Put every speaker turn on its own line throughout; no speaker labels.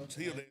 See you later.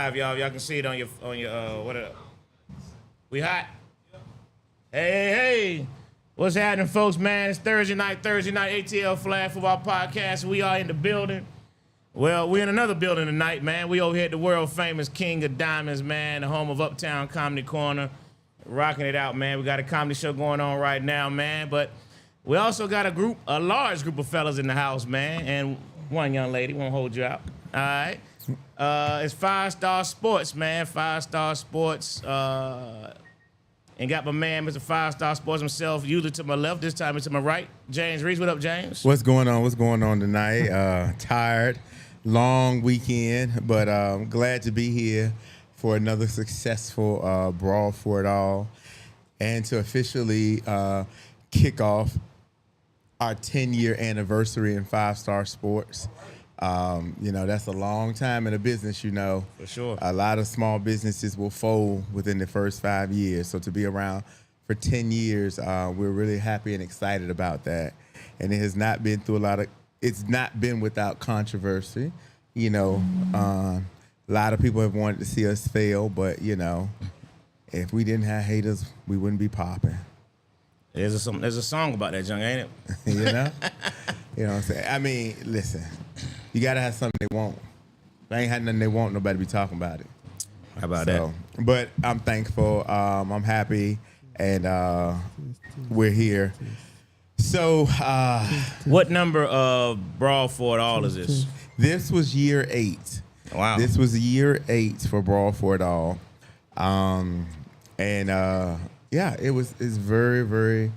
live, y'all. Y'all can see it on your we hot? Hey. What's happening, folks, man? It's Thursday night, ATL Flag Football Podcast. We are in the building. Well, we're in another building tonight, man. We over here at the world famous King of Diamonds, man, the home of Uptown Comedy Corner. Rocking it out, man. We got a comedy show going on right now, man. But we also got a large group of fellas in the house, man. And one young lady won't hold you out. All right. It's 5 Star Sports, man. 5 Star Sports. And got my man, Mr. 5 Star Sports himself, usually to my left, this time it's to my right. James Reese, what up, James?
What's going on tonight? Tired, long weekend, but glad to be here for another successful Brawl for It All and to officially kick off our 10-year anniversary in 5 Star Sports. That's a long time in a business,
For sure.
A lot of small businesses will fold within the first 5 years. So to be around for 10 years, we're really happy and excited about that. And it has not been it's not been without controversy. A lot of people have wanted to see us fail, but, if we didn't have haters, we wouldn't be popping.
There's a song about that, Jung, ain't it?
You know what I'm saying? I mean, listen, you got to have something they want. If they ain't had nothing they want, nobody be talking about it.
How about that?
But I'm thankful. I'm happy, and we're here. So,
what number of Brawl for It All is this?
This was year 8.
Wow.
This was year 8 for Brawl for It All. It's very, very,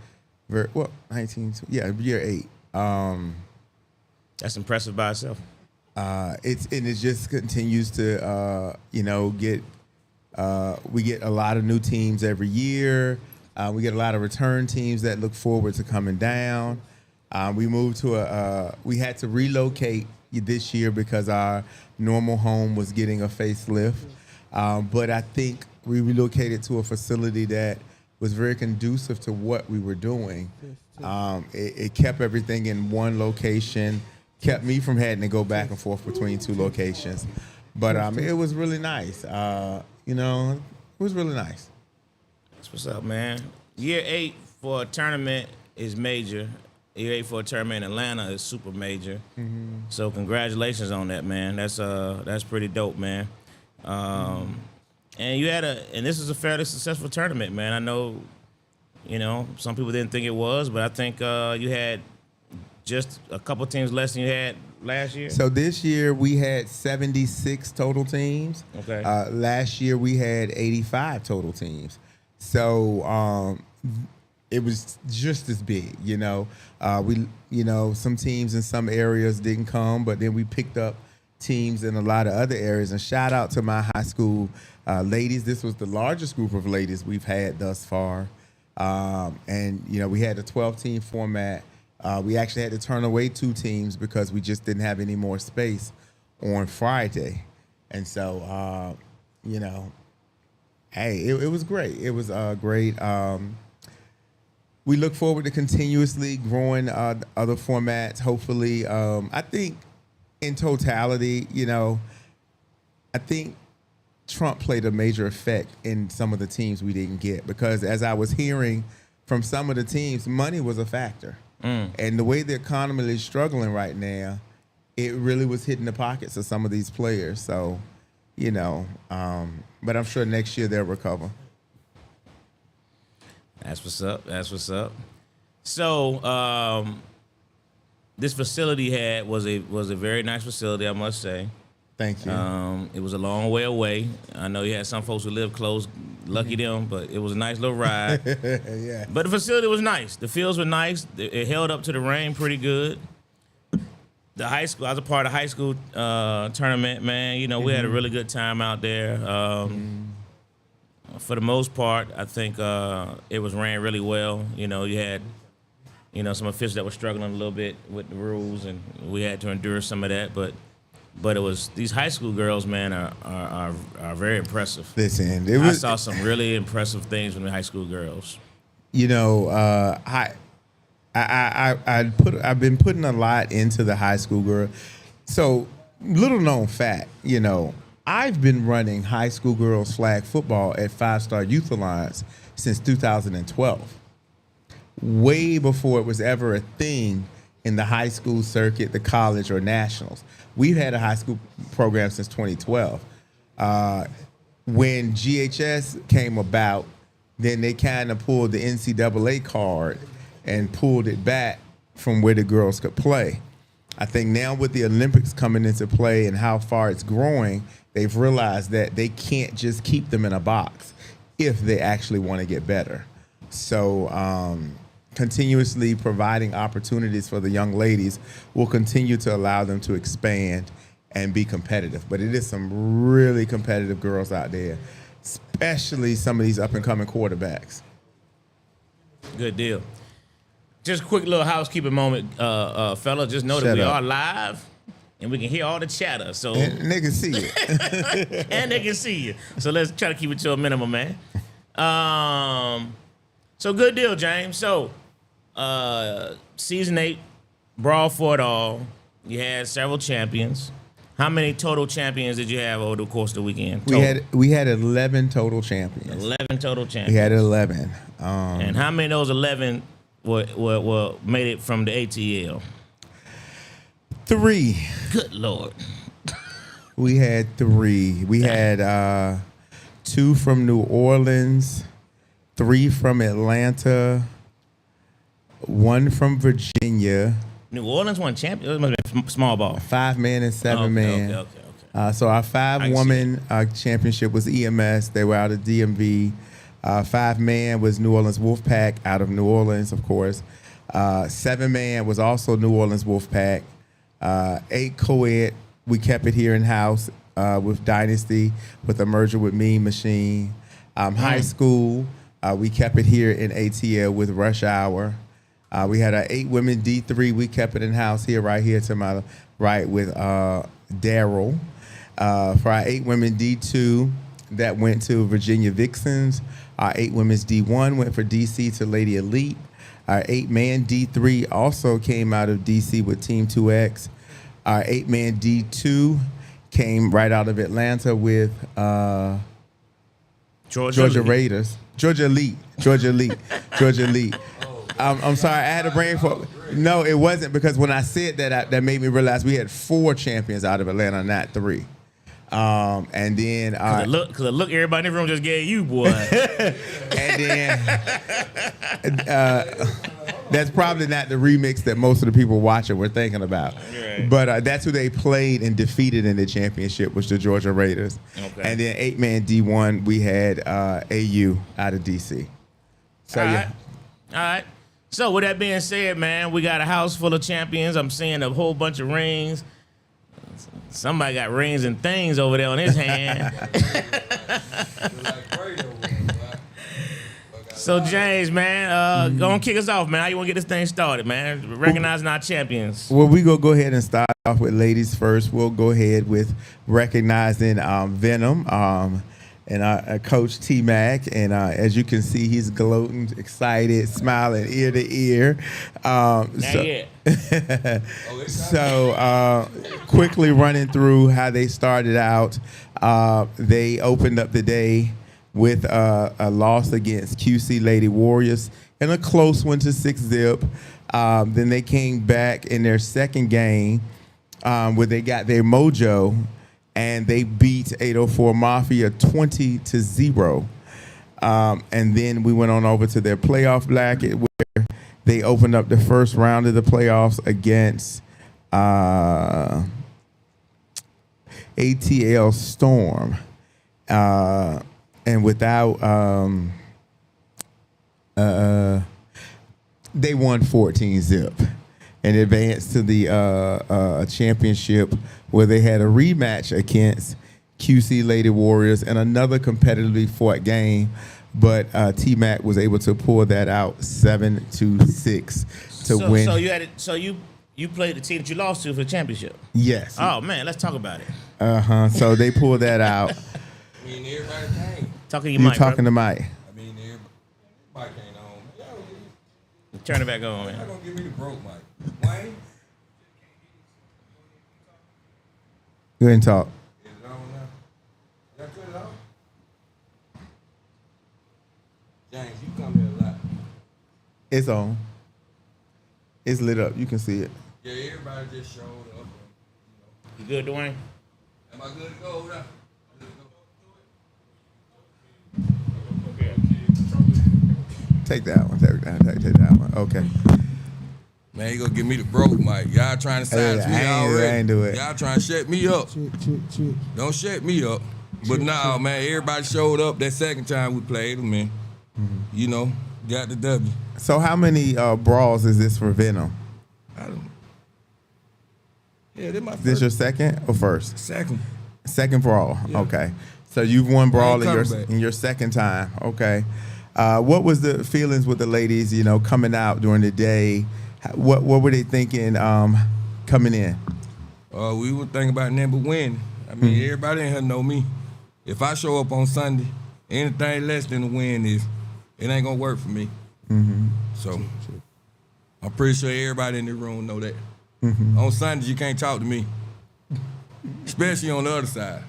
very, 19, year 8.
That's impressive by itself.
It just continues to, we get a lot of new teams every year. We get a lot of return teams that look forward to coming down. We had to relocate this year because our normal home was getting a facelift. But I think we relocated to a facility that was very conducive to what we were doing. It kept everything in one location, kept me from having to go back and forth between 2 locations. But it was really nice. It was really nice.
That's what's up, man. Year 8 for a tournament is major. Year 8 for a tournament in Atlanta is super major. Mm-hmm. So congratulations on that, man. That's pretty dope, man. And this is a fairly successful tournament, man. I know, some people didn't think it was, but I think you had just a couple teams less than you had last year.
So this year we had 76 total teams.
Okay.
Last year we had 85 total teams. So it was just as big, some teams in some areas didn't come, but then we picked up teams in a lot of other areas. And shout out to my high school ladies. This was the largest group of ladies we've had thus far. We had a 12-team format. We actually had to turn away 2 teams because we just didn't have any more space on Friday. And so, it was great. It was great. We look forward to continuously growing other formats. Hopefully, I think in totality, I think Trump played a major effect in some of the teams we didn't get because as I was hearing from some of the teams, money was a factor. And the way the economy is struggling right now, it really was hitting the pockets of some of these players. So, but I'm sure next year they'll recover.
That's what's up. So, this facility was a very nice facility, I must say.
Thank you.
It was a long way away. I know you had some folks who live close, lucky them, but it was a nice little ride.
Yeah.
But the facility was nice. The fields were nice. It held up to the rain pretty good. The high school, I was a part of the high school tournament, man. We had a really good time out there. For the most part, I think it was ran really well. You had some officials that were struggling a little bit with the rules, and we had to endure some of that. But it was these high school girls, man, are very impressive.
Listen,
I saw some really impressive things from the high school girls.
I've been putting a lot into the high school girl. So little known fact, I've been running high school girls flag football at 5-Star Youth Alliance since 2012, way before it was ever a thing in the high school circuit, the college, or nationals. We've had a high school program since 2012. When GHS came about, then they kind of pulled the NCAA card and pulled it back from where the girls could play. I think now with the Olympics coming into play and how far it's growing, they've realized that they can't just keep them in a box if they actually want to get better. So continuously providing opportunities for the young ladies will continue to allow them to expand and be competitive. But it is some really competitive girls out there, especially some of these up-and-coming quarterbacks.
Good deal. Just a quick little housekeeping moment, fella. Just know that
Shut
we
up.
are live and we can hear all the chatter. So
And they can see it.
and they can see you. So let's try to keep it to a minimum, man. So good deal, James. So season 8, brawl for it all. You had several champions. How many total champions did you have over the course of the weekend?
We had 11 total champions.
11 total champions.
We had 11.
And how many of those 11 were made it from the ATL?
3.
Good Lord.
We had 3. We had 2 from New Orleans, 3 from Atlanta, 1 from Virginia.
New Orleans won champion. It must have been small ball.
5-man and 7-man.
Okay.
So our
I can
5-woman championship was EMS. They were out of DMV. 5-man was New Orleans Wolfpack out of New Orleans, of course. 7-man was also New Orleans Wolfpack. 8 co-ed, we kept it here in-house with Dynasty, with a merger with Mean Machine. High school, we kept it here in ATL with Rush Hour. We had our 8 women D3. We kept it in-house here, right here to my right with Daryl. For our 8 women D2, that went to Virginia Vixens. Our 8 women's D1 went for DC to Lady Elite. Our 8-man D3 also came out of DC with Team 2X. Our 8-man D2 came right out of Atlanta with Georgia Raiders. Georgia Elite. I'm sorry, I had a brain fog. No, it wasn't, because when I said that, that made me realize we had 4 champions out of Atlanta, not 3. And then
Cause look, everybody in the room just gave you, boy.
and then that's probably not the remix that most of the people watching were thinking about.
Right.
But that's who they played and defeated in the championship, was the Georgia Raiders.
Okay.
And then 8-man D1, we had AU out of DC. So
All
yeah.
right. So with that being said, man, we got a house full of champions. I'm seeing a whole bunch of rings. Somebody got rings and things over there on his hand. So James, man, go and kick us off, man. How you want to get this thing started, man? Recognizing our champions.
Well, we go ahead and start off with ladies first. We'll go ahead with recognizing Venom and our coach T-Mac. And as you can see, he's gloating, excited, smiling ear to ear. So quickly running through how they started out. They opened up the day with a loss against QC Lady Warriors and a close one to 6-zip. Then they came back in their second game where they got their mojo and they beat 804 Mafia 20-0. And then we went on over to their playoff bracket where they opened up the first round of the playoffs against ATL Storm. And without, they won 14-zip and advanced to the championship where they had a rematch against QC Lady Warriors and another competitively fought game. But T-Mac was able to pull that out 7-6 to win.
So you had it. So you played the team that you lost to for the championship.
Yes.
Oh man, let's talk about it.
So they pulled that out.
I mean, everybody came.
Talking to your
You're
mic,
talking
bro.
to Mike.
I mean, everybody came on. Y'all gonna give
Turn it back on,
y'all
man.
gonna give me the broke mic. Wayne,
Go ahead and talk.
is it on now? it off. James, you come here a lot.
It's on. It's lit up. You can see it.
Yeah, everybody just showed up.
You good, Dwayne?
Am I good to go? Good to
Okay.
Take that one. Take that one. Okay.
Man, you gonna give me the broke mic. Y'all trying to silence me already.
I ain't do it.
Y'all trying to shut me up. Don't shut me up. But nah, man, everybody showed up that second time we played them, man. You know, got the W.
So how many brawls is this for Venom?
I don't. Yeah, this my
Is this
first.
your second or first?
Second.
Second brawl.
Yeah.
Okay. So you've won brawl
coming back.
in your second time. Okay. What was the feelings with the ladies, you know, coming out during the day? What were they thinking coming in?
We were thinking about nothing but winning. I mean, everybody in here know me. If I show up on Sunday, anything less than a win it ain't gonna work for me. So I'm pretty sure everybody in the room know that. On Sundays, you can't talk to me, especially on the other side.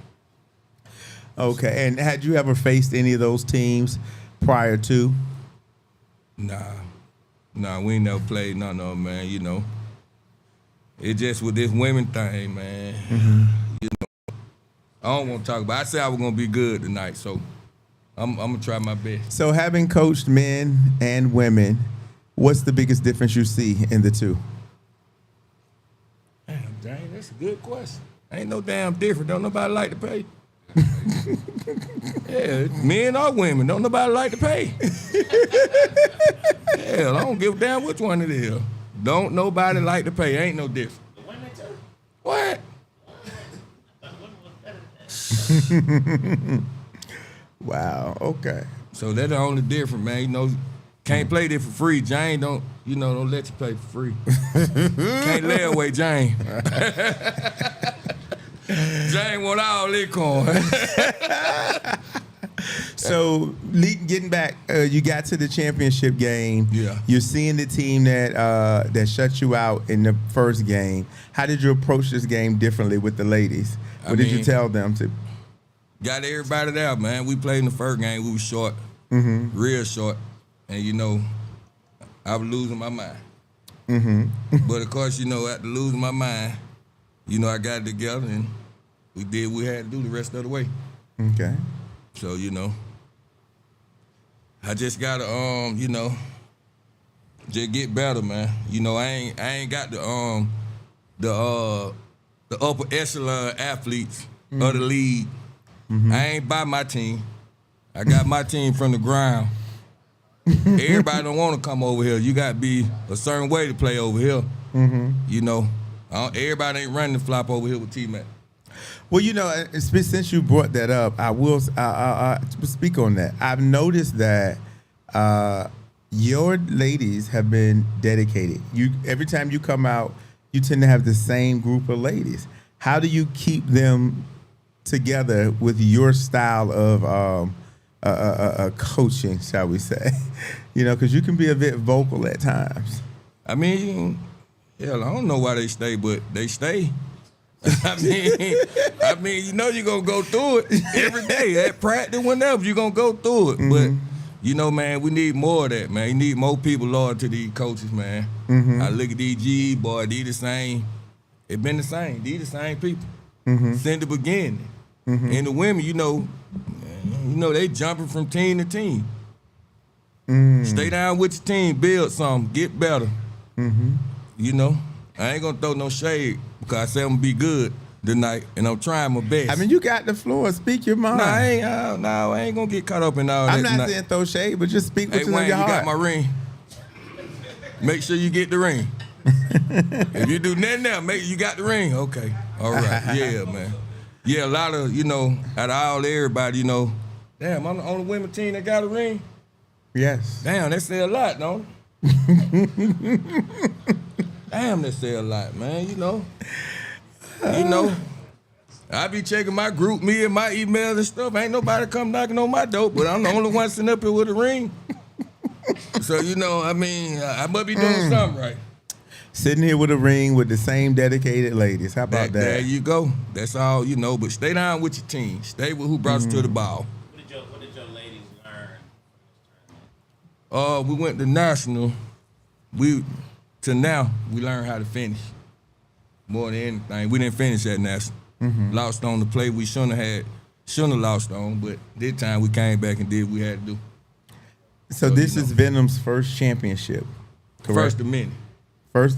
Okay. And had you ever faced any of those teams prior to?
Nah, we ain't never played none of them, man. You know, it just with this women thing, man. You know, I don't want to talk about it. I said I was gonna be good tonight, so I'm gonna try my best.
So having coached men and women, what's the biggest difference you see in the two?
Damn, dang, that's a good question. Ain't no damn different. Don't nobody like to pay. Yeah, men or women, don't nobody like to pay. Hell, I don't give a damn which one it is. Don't nobody like to pay. Ain't no different.
The women too.
What?
Wow. Okay.
So that's the only difference, man. You know, can't play this for free. Jane don't let you play for free. Can't lay away, Jane. Jane want all this coin.
So getting back, you got to the championship game.
Yeah.
You're seeing the team that shut you out in the first game. How did you approach this game differently with the ladies? What did you tell them to?
Got everybody there, man. We played in the first game. We was short, real short. And, you know, I was losing my mind. But, of course, you know, after losing my mind, you know, I got it together and we did what we had to do the rest of the way.
Okay.
So, you know, I just gotta, you know, just get better, man. You know, I ain't got the upper echelon athletes of the league. I ain't by my team. I got my team from the ground. Everybody don't want to come over here. You got to be a certain way to play over here. You know, everybody ain't running the flop over here with T-Mac.
Well, you know, since you brought that up, I will speak on that. I've noticed that your ladies have been dedicated. Every time you come out, you tend to have the same group of ladies. How do you keep them together with your style of coaching, shall we say? You know, because you can be a bit vocal at times.
I mean, hell, I don't know why they stay, but they stay. I mean, you know you're going to go through it every day. At practice, whenever, you're going to go through it. But, you know, man, we need more of that, man. You need more people loyal to these coaches, man. I look at these GE boys, they the same. It been the same. These the same people. Since the beginning. And the women, you know, they jumping from team to team. Stay down with your team, build something, get better. You know, I ain't gonna throw no shade because I said I'm gonna be good tonight, and I'm trying my best.
I mean, you got the floor. Speak your mind.
I ain't gonna get caught up in all that.
I'm not saying throw shade, but just speak what's in
Wayne,
your heart.
you got my ring. Make sure you get the ring. If you do nothing else, make sure you got the ring. Okay, all right, yeah, man. Yeah, a lot of, you know, out of all everybody, you know, damn, I'm the only women team that got a ring.
Yes.
Damn, that say a lot, don't it? Damn, that say a lot, man. You know, I be checking my group, me and my emails and stuff. Ain't nobody come knocking on my door, but I'm the only one sitting up here with a ring. So, you know, I mean, I must be doing something right.
sitting here with a ring with the same dedicated ladies. How about that?
There you go. That's all, but stay down with your team. Stay with who brought you to the ball.
What did your ladies learn?
We went to national. We learned how to finish. More than anything, we didn't finish at national. Lost on the play we shouldn't have lost on, but this time we came back and did what we had to do.
So this is Venom's first championship, correct?
First of many.
This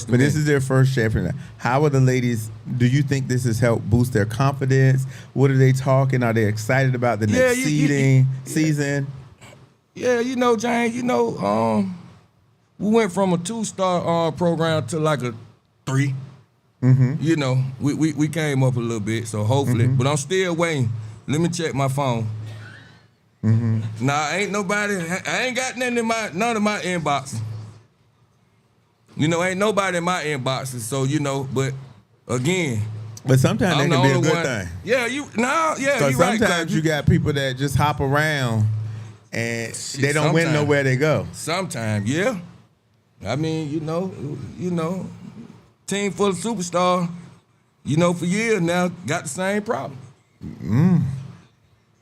many.
is their first championship. How are the ladies? Do you think this has helped boost their confidence? What are they talking? Are they excited about the next season?
Yeah, James. We went from a 2-star program to like a 3. We came up a little bit, so hopefully. But I'm still waiting. Let me check my phone. Nah, ain't nobody. I ain't got none of my inbox. Ain't nobody in my inboxes. So but again.
But sometimes that can be a good thing.
Yeah, you right.
Sometimes you got people that just hop around and they don't win nowhere they go.
Sometimes, yeah. I mean, team full of superstars, for years now, got the same problem.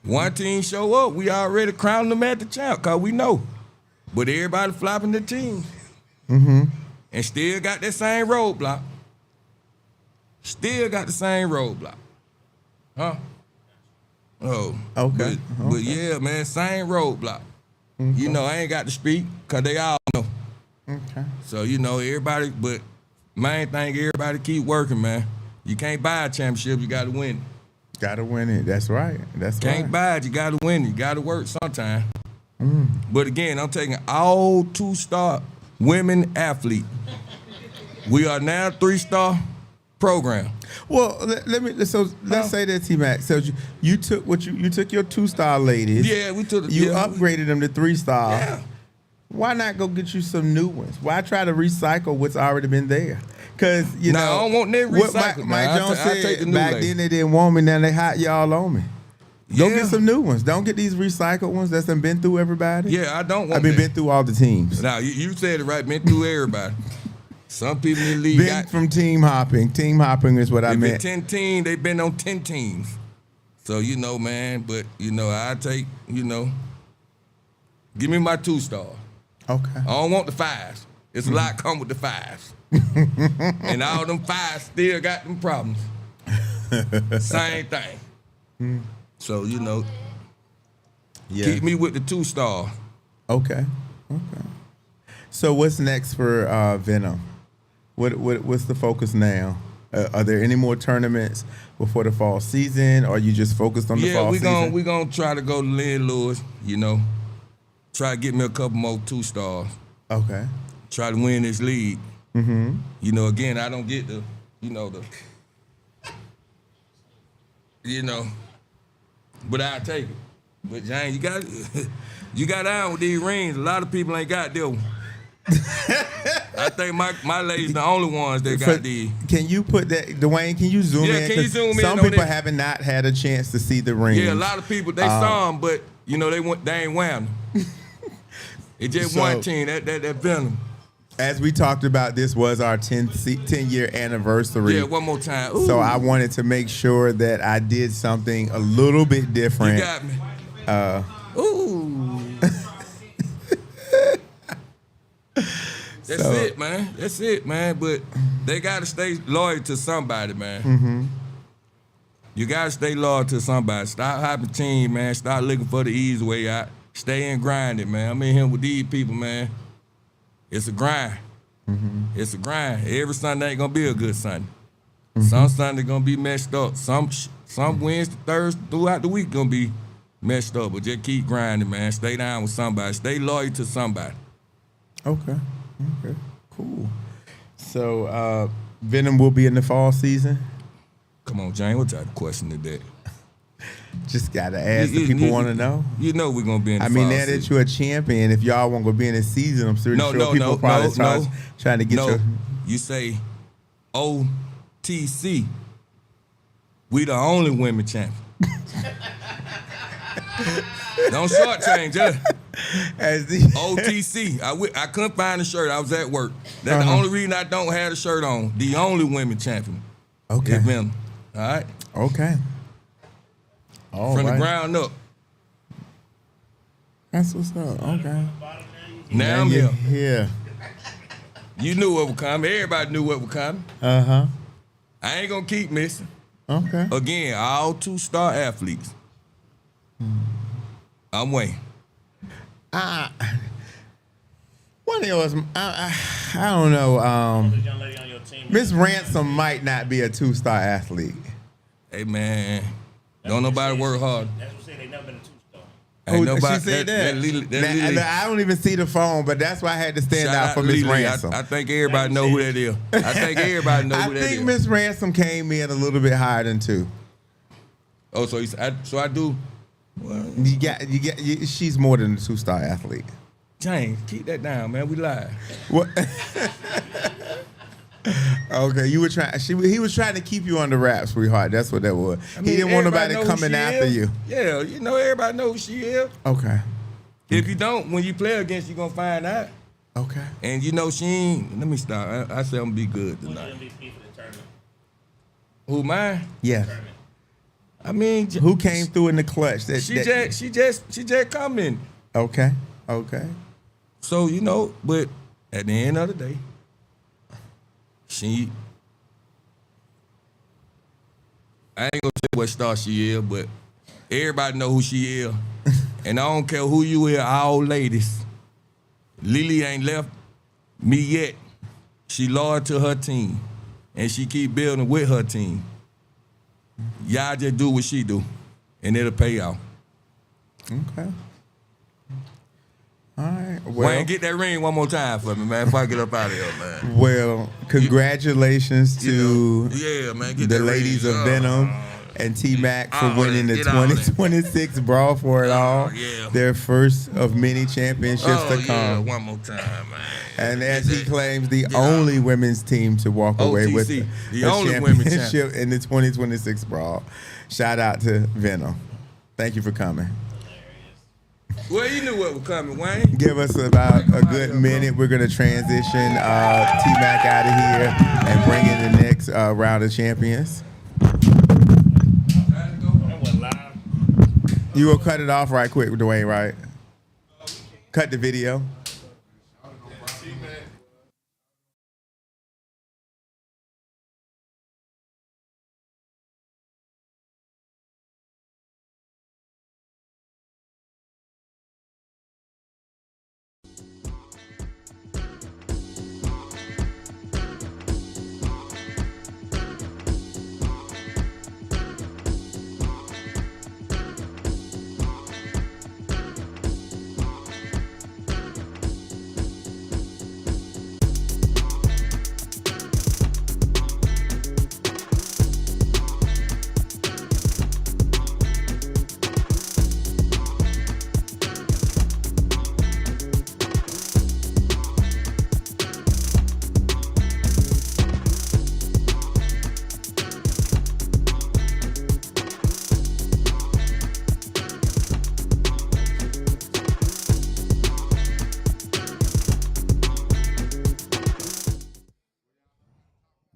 One team show up, we already crowned them at the champ, because we know. But everybody flopping the teams. And still got that same roadblock. Huh? Oh.
Okay.
But yeah, man, same roadblock. I ain't got to speak, because they all know.
Okay.
So, everybody, but main thing, everybody keep working, man. You can't buy a championship, you got to win it.
Got to win it. That's right.
Can't buy it, you got to win it. You got to work sometime. But again, I'm taking all 2-star women athlete. We are now 3-star program.
Well, let's say that, T-Mac. So you took you took your 2-star ladies.
Yeah, we took.
You upgraded them to 3-star.
Yeah.
Why not go get you some new ones? Why try to recycle what's already been there? Because I
don't want them recycled.
Mike Jones said back then they didn't want me, now they hot y'all on me. Go get some new ones. Don't get these recycled ones that's been through everybody.
Yeah, I don't want.
Been through all the teams.
Now you said it right. Been through everybody. Some people in the league
been from team hopping. Team hopping is what I meant.
10 teams. They've been on 10 teams. So man, but I take give me my 2-star.
Okay.
I don't want the 5s. It's a lot come with the 5s. And all them 5s still got them problems. Same thing. So, keep me with the 2-star.
Okay. So what's next for Venom? What's the focus now? Are there any more tournaments before the fall season, or are you just focused on the fall season?
Yeah, we're going to try to go to Lynn Lewis, Try to get me a couple more 2-stars.
Okay.
Try to win this league. Again, I don't get but I take it. But James, you got out with these rings. A lot of people ain't got them. I think my ladies the only ones that got these.
Can you put that, Dwayne? Can you zoom in?
Yeah, can you zoom in?
Some people have not had a chance to see the rings.
Yeah, a lot of people they saw them, but they ain't wearing them. It's just one team, that Venom.
As we talked about, this was our 10-year anniversary.
Yeah, one more time. Ooh.
So I wanted to make sure that I did something a little bit different.
You got me. Ooh. That's it, man. But they got to stay loyal to somebody, man. You got to stay loyal to somebody. Stop hopping team, man. Stop looking for the easy way out. Stay and grind it, man. I'm in here with these people, man. It's a grind. It's a grind. Every Sunday ain't gonna be a good Sunday. Some Sunday gonna be messed up. Some Wednesday, Thursday, throughout the week gonna be messed up. But just keep grinding, man. Stay down with somebody. Stay loyal to somebody.
Okay. Cool. So Venom will be in the fall season?
Come on, Jane. What type of question is that?
Just gotta ask the people want to know.
We're gonna be in the fall
now that you're a champion, if y'all want to be in the season, I'm sure people probably trying to get your.
You say OTC. We the only women champion. Don't shortchange us.
As the
OTC. I couldn't find the shirt. I was at work. That's the only reason I don't have the shirt on. The only women champion.
Okay.
Is Venom. All right?
Okay. All
From
right.
the ground up.
That's what's up. Okay.
Now I'm here.
Yeah.
You knew what was coming. Everybody knew what was coming.
Uh-huh.
I ain't gonna keep missing.
Okay.
Again, all 2-star athletes. I'm waiting.
One thing was, I don't know.
This young lady on your team.
Miss Ransom might not be a 2-star athlete.
Hey man, don't nobody work hard.
That's what say they never been a 2-star.
Ain't nobody.
She said that.
Lily-
I don't even see the phone, but that's why I had to stand
Shout
out for Miss
Lily.
Ransom.
I think everybody know who that is. I think everybody know who that is.
I think Miss Ransom came in a little bit higher than 2.
Oh, so I do. Well,
She's more than a 2-star athlete.
James, keep that down, man. We live.
What? Okay, you were trying. He was trying to keep you under wraps, sweetheart. That's what that was.
I mean,
He didn't want nobody
everybody know who
coming
she
after
is.
you.
Yeah, you know everybody know who she is.
Okay.
If you don't, when you play against, you gonna find out.
Okay.
And you know she ain't. Let me stop. I said I'm gonna be good
Who's the
tonight.
MVP for the tournament?
Who mine?
Yes.
I mean,
Who came through in the clutch?
She just coming.
Okay. Okay.
So you know, but at the end of the day, I ain't gonna say what star she is, but everybody know who she is. And I don't care who you is, all ladies. Lily ain't left me yet. She loyal to her team. And she keep building with her team. Y'all just do what she do. And it'll pay off.
Okay. All right. Well,
Wayne, get that ring one more time for me, man, before I get up out of here, man.
well, congratulations to
Yeah, man. Get
the
that
ladies
ring.
of Venom and T-Mac for winning the
get on it.
2026 Brawl for It All.
Yeah.
Their first of many championships to
Yeah,
come.
one more time, man.
And as he claims, the only women's team to walk away with
OTC, the
a
only women's
championship in the 2026 Brawl. Shout out to Venom. Thank you for coming.
Well, you knew what was coming, Wayne.
Give us about a good minute. We're going to transition T-Mac out of here and bring in the next round of champions.
That wasn't live.
You will cut it off right quick, Dwayne, right? Cut the video.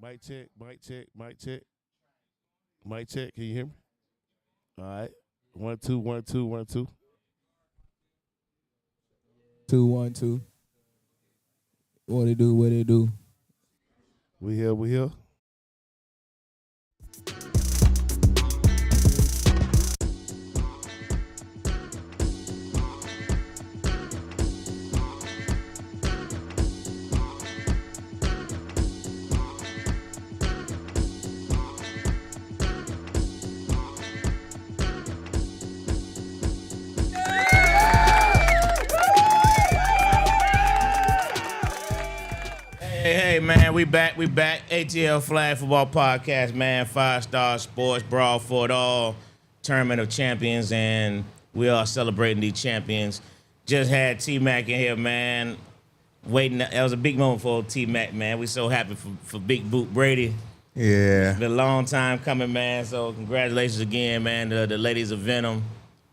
Mic check, mic check, mic check. Mic check, can you hear me? All right. 1 2 1 2 1 2.
2 1 2. What it do? What it do?
We here, we here.
Hey, man, we back. ATL Flag Football Podcast, man. 5-star sports, brawl for it all, tournament of champions, and we are celebrating these champions. Just had T-Mac in here, man. Waiting. That was a big moment for T-Mac, man. We so happy for Big Boot Brady.
Yeah.
Been a long time coming, man. So congratulations again, man, to the ladies of Venom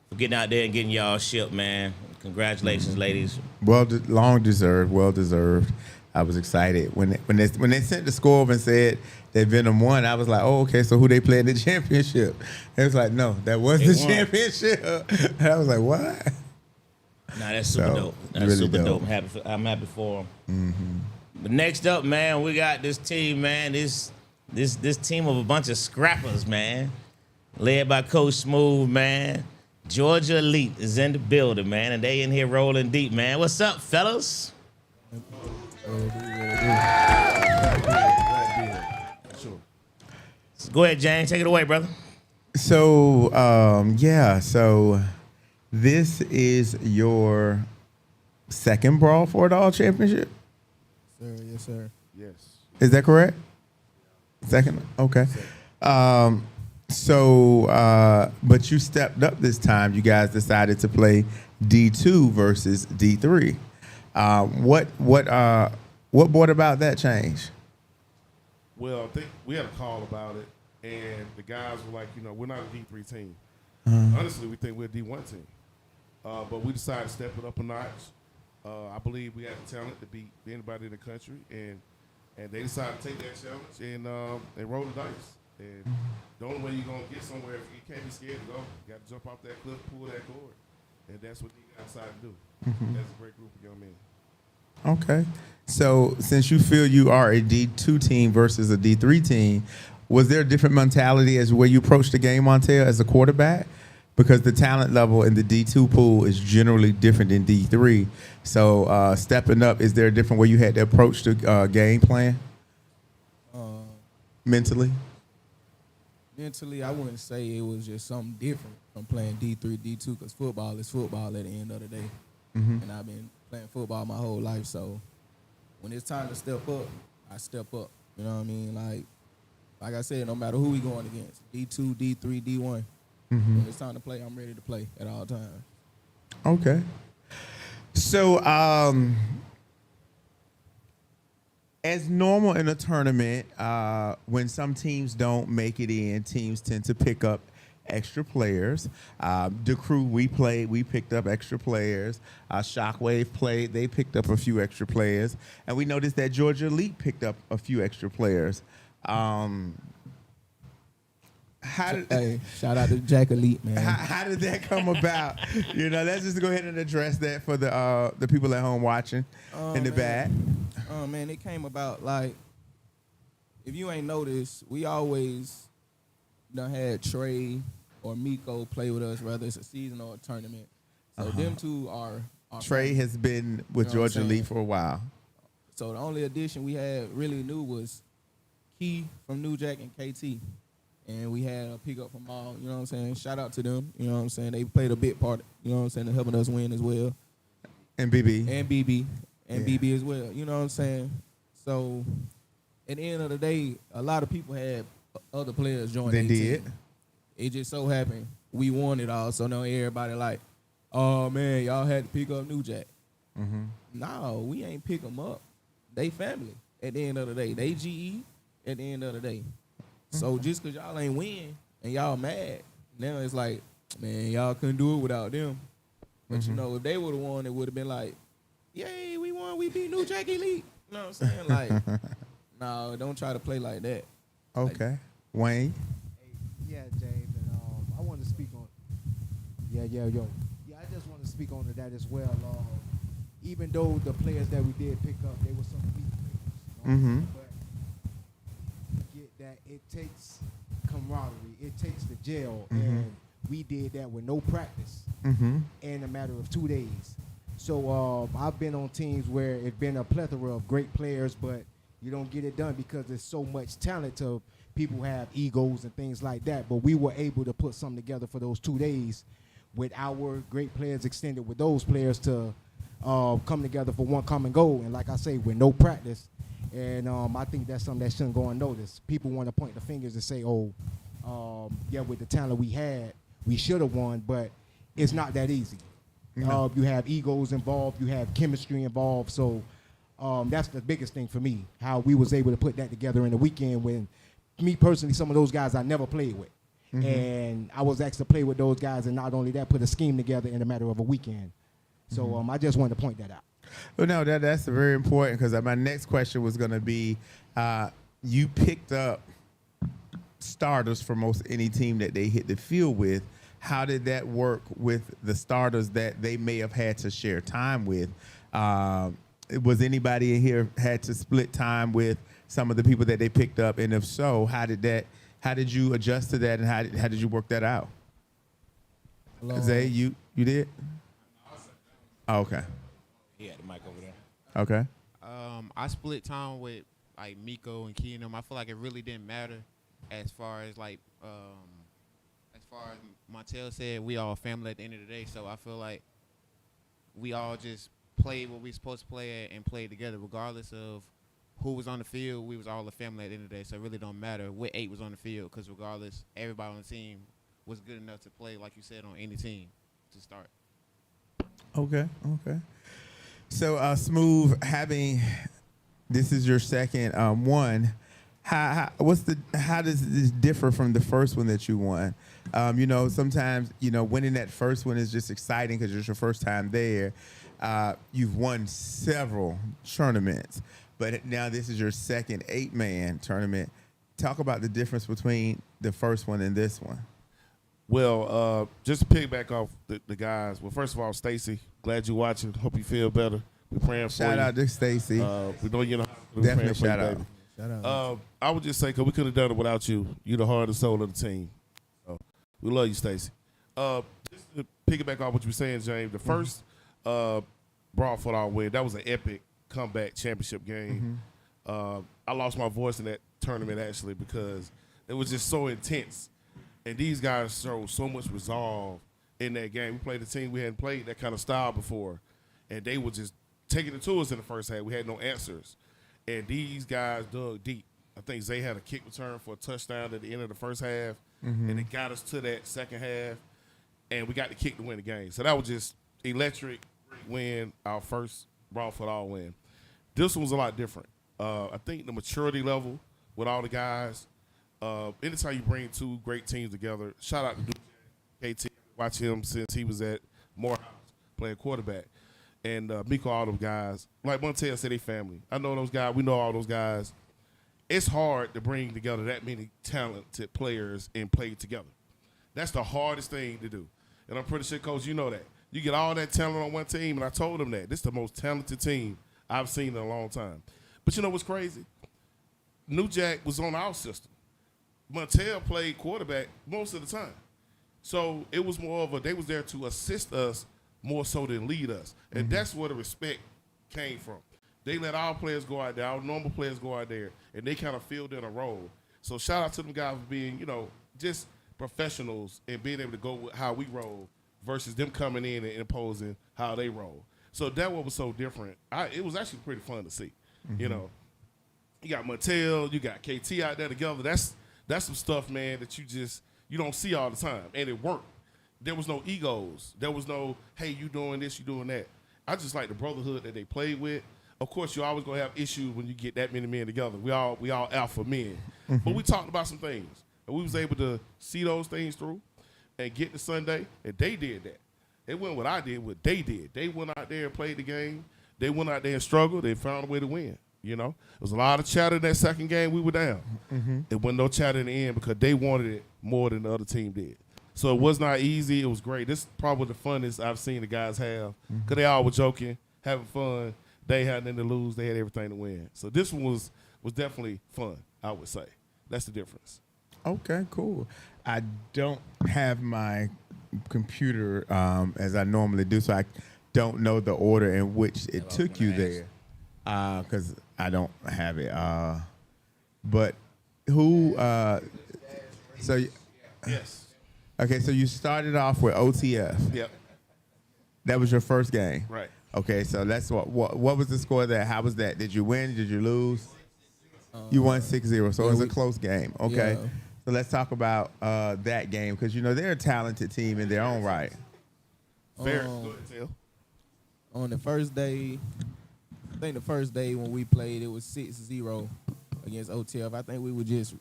for getting out there and getting y'all shipped, man. Congratulations, ladies.
Long deserved, well deserved. I was excited when they sent the score over and said that Venom won. I was like, oh, okay, so who they play in the championship? It was like, no, that was
They
the
won.
championship. I was like, what?
Nah, that's super
So,
dope. That's
really
super dope.
dope.
I'm happy for them. But next up, man, we got this team, man. This team of a bunch of scrappers, man, led by Coach Smooth, man. Georgia Elite is in the building, man, and they in here rolling deep, man. What's up, fellas?
Sure.
Go ahead, James. Take it away, brother.
So, so this is your second Brawl for It All championship?
Sir, yes, sir.
Yes.
Is that correct? Second? Okay. But you stepped up this time. You guys decided to play D2 versus D3. What brought about that change?
Well, I think we had a call about it, and the guys were like, we're not a D3 team. Honestly, we think we're a D1 team. But we decided to step it up a notch. I believe we have the talent to beat anybody in the country, and they decided to take that challenge and roll the dice. And the only way you're going to get somewhere, you can't be scared to go. You got to jump off that cliff, pull that cord. And that's what you decided to do. That's a great group of young men.
Okay. So since you feel you are a D2 team versus a D3 team, was there a different mentality as where you approach the game, Montel, as a quarterback? Because the talent level in the D2 pool is generally different than D3. So stepping up, is there a different way you had to approach the game plan mentally?
Mentally, I wouldn't say it was just something different from playing D3, D2, because football is football at the end of the day. And I've been playing football my whole life, so when it's time to step up, I step up. You know what I mean? Like I said, no matter who we going against, D2, D3, D1, when it's time to play, I'm ready to play at all times.
Okay. So, as normal in a tournament, when some teams don't make it in, teams tend to pick up extra players. The crew we played, we picked up extra players. Shockwave played, they picked up a few extra players. And we noticed that Georgia Elite picked up a few extra players.
Hey, shout out to Jack Elite, man.
How did that come about? Let's just go ahead and address that for the people at home watching in the back.
Oh, man, it came about, if you ain't noticed, we always done had Trey or Miko play with us, whether it's a season or a tournament. So them two are
Trey has been with Georgia Elite for a while.
So the only addition we had really new was Key from New Jack and KT. And we had a pickup from all, you know what I'm saying? Shout out to them, you know what I'm saying? They played a big part, you know what I'm saying, in helping us win as well.
And BB.
And BB as well, you know what I'm saying? So at the end of the day, a lot of people had other players join their
did.
team. It just so happened we won it all, so now everybody like, oh, man, y'all had to pick up New Jack. No, we ain't pick them up. They family at the end of the day. They GE at the end of the day. So just because y'all ain't win and y'all mad, now it's like, man, y'all couldn't do it without them. But, if they would have won, it would have been like, yay, we won, we beat New Jack Elite. You know what I'm saying? Like, no, don't try to play like that.
Okay. Wayne?
Yeah, James, and I want to speak on. Yeah, I just want to speak on that as well. Even though the players that we did pick up, they were some weak players, but you get that it takes camaraderie, it takes the gel, and we did that with no practice in a matter of 2 days. So I've been on teams where it's been a plethora of great players, but you don't get it done because there's so much talent to people have egos and things like that. But we were able to put something together for those 2 days with our great players extended with those players to come together for one common goal. And like I say, with no practice. And I think that's something that shouldn't go unnoticed. People want to point the fingers and say, with the talent we had, we should have won, but it's not that easy.
No.
You have egos involved, you have chemistry involved, so that's the biggest thing for me, how we was able to put that together in the weekend when me personally, some of those guys I never played with. And I was asked to play with those guys, and not only that, put a scheme together in a matter of a weekend. So I just wanted to point that out.
Well, no, that's very important because my next question was going to be, you picked up starters for most any team that they hit the field with. How did that work with the starters that they may have had to share time with? Was anybody in here had to split time with some of the people that they picked up? And if so, how did you adjust to that, and how did you work that out? Zay, you did? Oh, okay.
He had the mic over there.
Okay.
I split time with like Miko and Keenum. I feel like it really didn't matter as far as Montel said, we all family at the end of the day. So I feel like we all just played what we supposed to play at and played together, regardless of who was on the field. We was all a family at the end of the day. So it really don't matter what 8 was on the field, because regardless, everybody on the team was good enough to play, like you said, on any team to start.
Okay. So, Smooth, this is your second one. How does this differ from the first one that you won? Sometimes winning that first one is just exciting because it's your first time there. You've won several tournaments, but now this is your second 8-man tournament. Talk about the difference between the first one and this one.
Well, just to piggyback off the guys. Well, first of all, Stacy, glad you're watching. Hope you feel better. We're praying for you.
Shout out to Stacy.
We know you're in the hospital.
Definitely shout
you,
out.
baby.
Shout out.
I would just say, because we could have done it without you. You're the heart and soul of the team. So, we love you, Stacy. Just to piggyback off what you were saying, James, the first Broad Football win, that was an epic comeback championship game. I lost my voice in that tournament, actually, because it was just so intense. And these guys showed so much resolve in that game. We played a team we hadn't played that kind of style before, and they were just taking it to us in the first half. We had no answers. And these guys dug deep. I think Zay had a kick return for a touchdown at the end of the first half, and it got us to that second half, and we got the kick to win the game. So that was just electric win, our first Broad Football win. This one was a lot different. I think the maturity level with all the guys, anytime you bring 2 great teams together, shout out to KT. Watch him since he was at Morehouse playing quarterback. And Miko, all those guys. Like Montel said, they family. I know those guys. We know all those guys. It's hard to bring together that many talented players and play together. That's the hardest thing to do. And I'm pretty sure, Coach, you know that. You get all that talent on one team, and I told him that. This is the most talented team I've seen in a long time. But you know what's crazy? New Jack was on our system. Montel played quarterback most of the time. So it was more of they was there to assist us more so than lead us. And that's where the respect came from. They let our players go out there, our normal players go out there, and they kind of filled in a role. So shout out to them guys for being, just professionals and being able to go with how we roll versus them coming in and imposing how they roll. So that what was so different. It was actually pretty fun to see. You got Mattel, you got KT out there together. That's some stuff, man, that you don't see all the time, and it worked. There was no egos. There was no, hey, you doing this, you doing that. I just like the brotherhood that they played with. Of course, you're always gonna have issues when you get that many men together. We all alpha men, but we talked about some things, and we was able to see those things through and get to Sunday. And they did that. They went what I did, what they did. They went out there and played the game. They went out there and struggled. They found a way to win. There was a lot of chatter in that second game. We were down. There wasn't no chatter in the end because they wanted it more than the other team did. So it was not easy. It was great. This is probably the funnest I've seen the guys have because they all were joking, having fun. They had nothing to lose. They had everything to win. So this one was definitely fun, I would say. That's the difference.
Okay, cool. I don't have my computer as I normally do, so I don't know the order in which it took you there because I don't have it. But who?
Yes.
Okay, so you started off with OTF.
Yep.
That was your first game.
Right.
Okay, so that's what was the score there? How was that? Did you win? Did you lose? You won 6-0, so it was a close game. Okay.
Yeah.
So let's talk about that game because, they're a talented team in their own right.
Fair. Go ahead, Tail.
On the first day, I think the first day when we played, it was 6-0 against OTF. I think we were just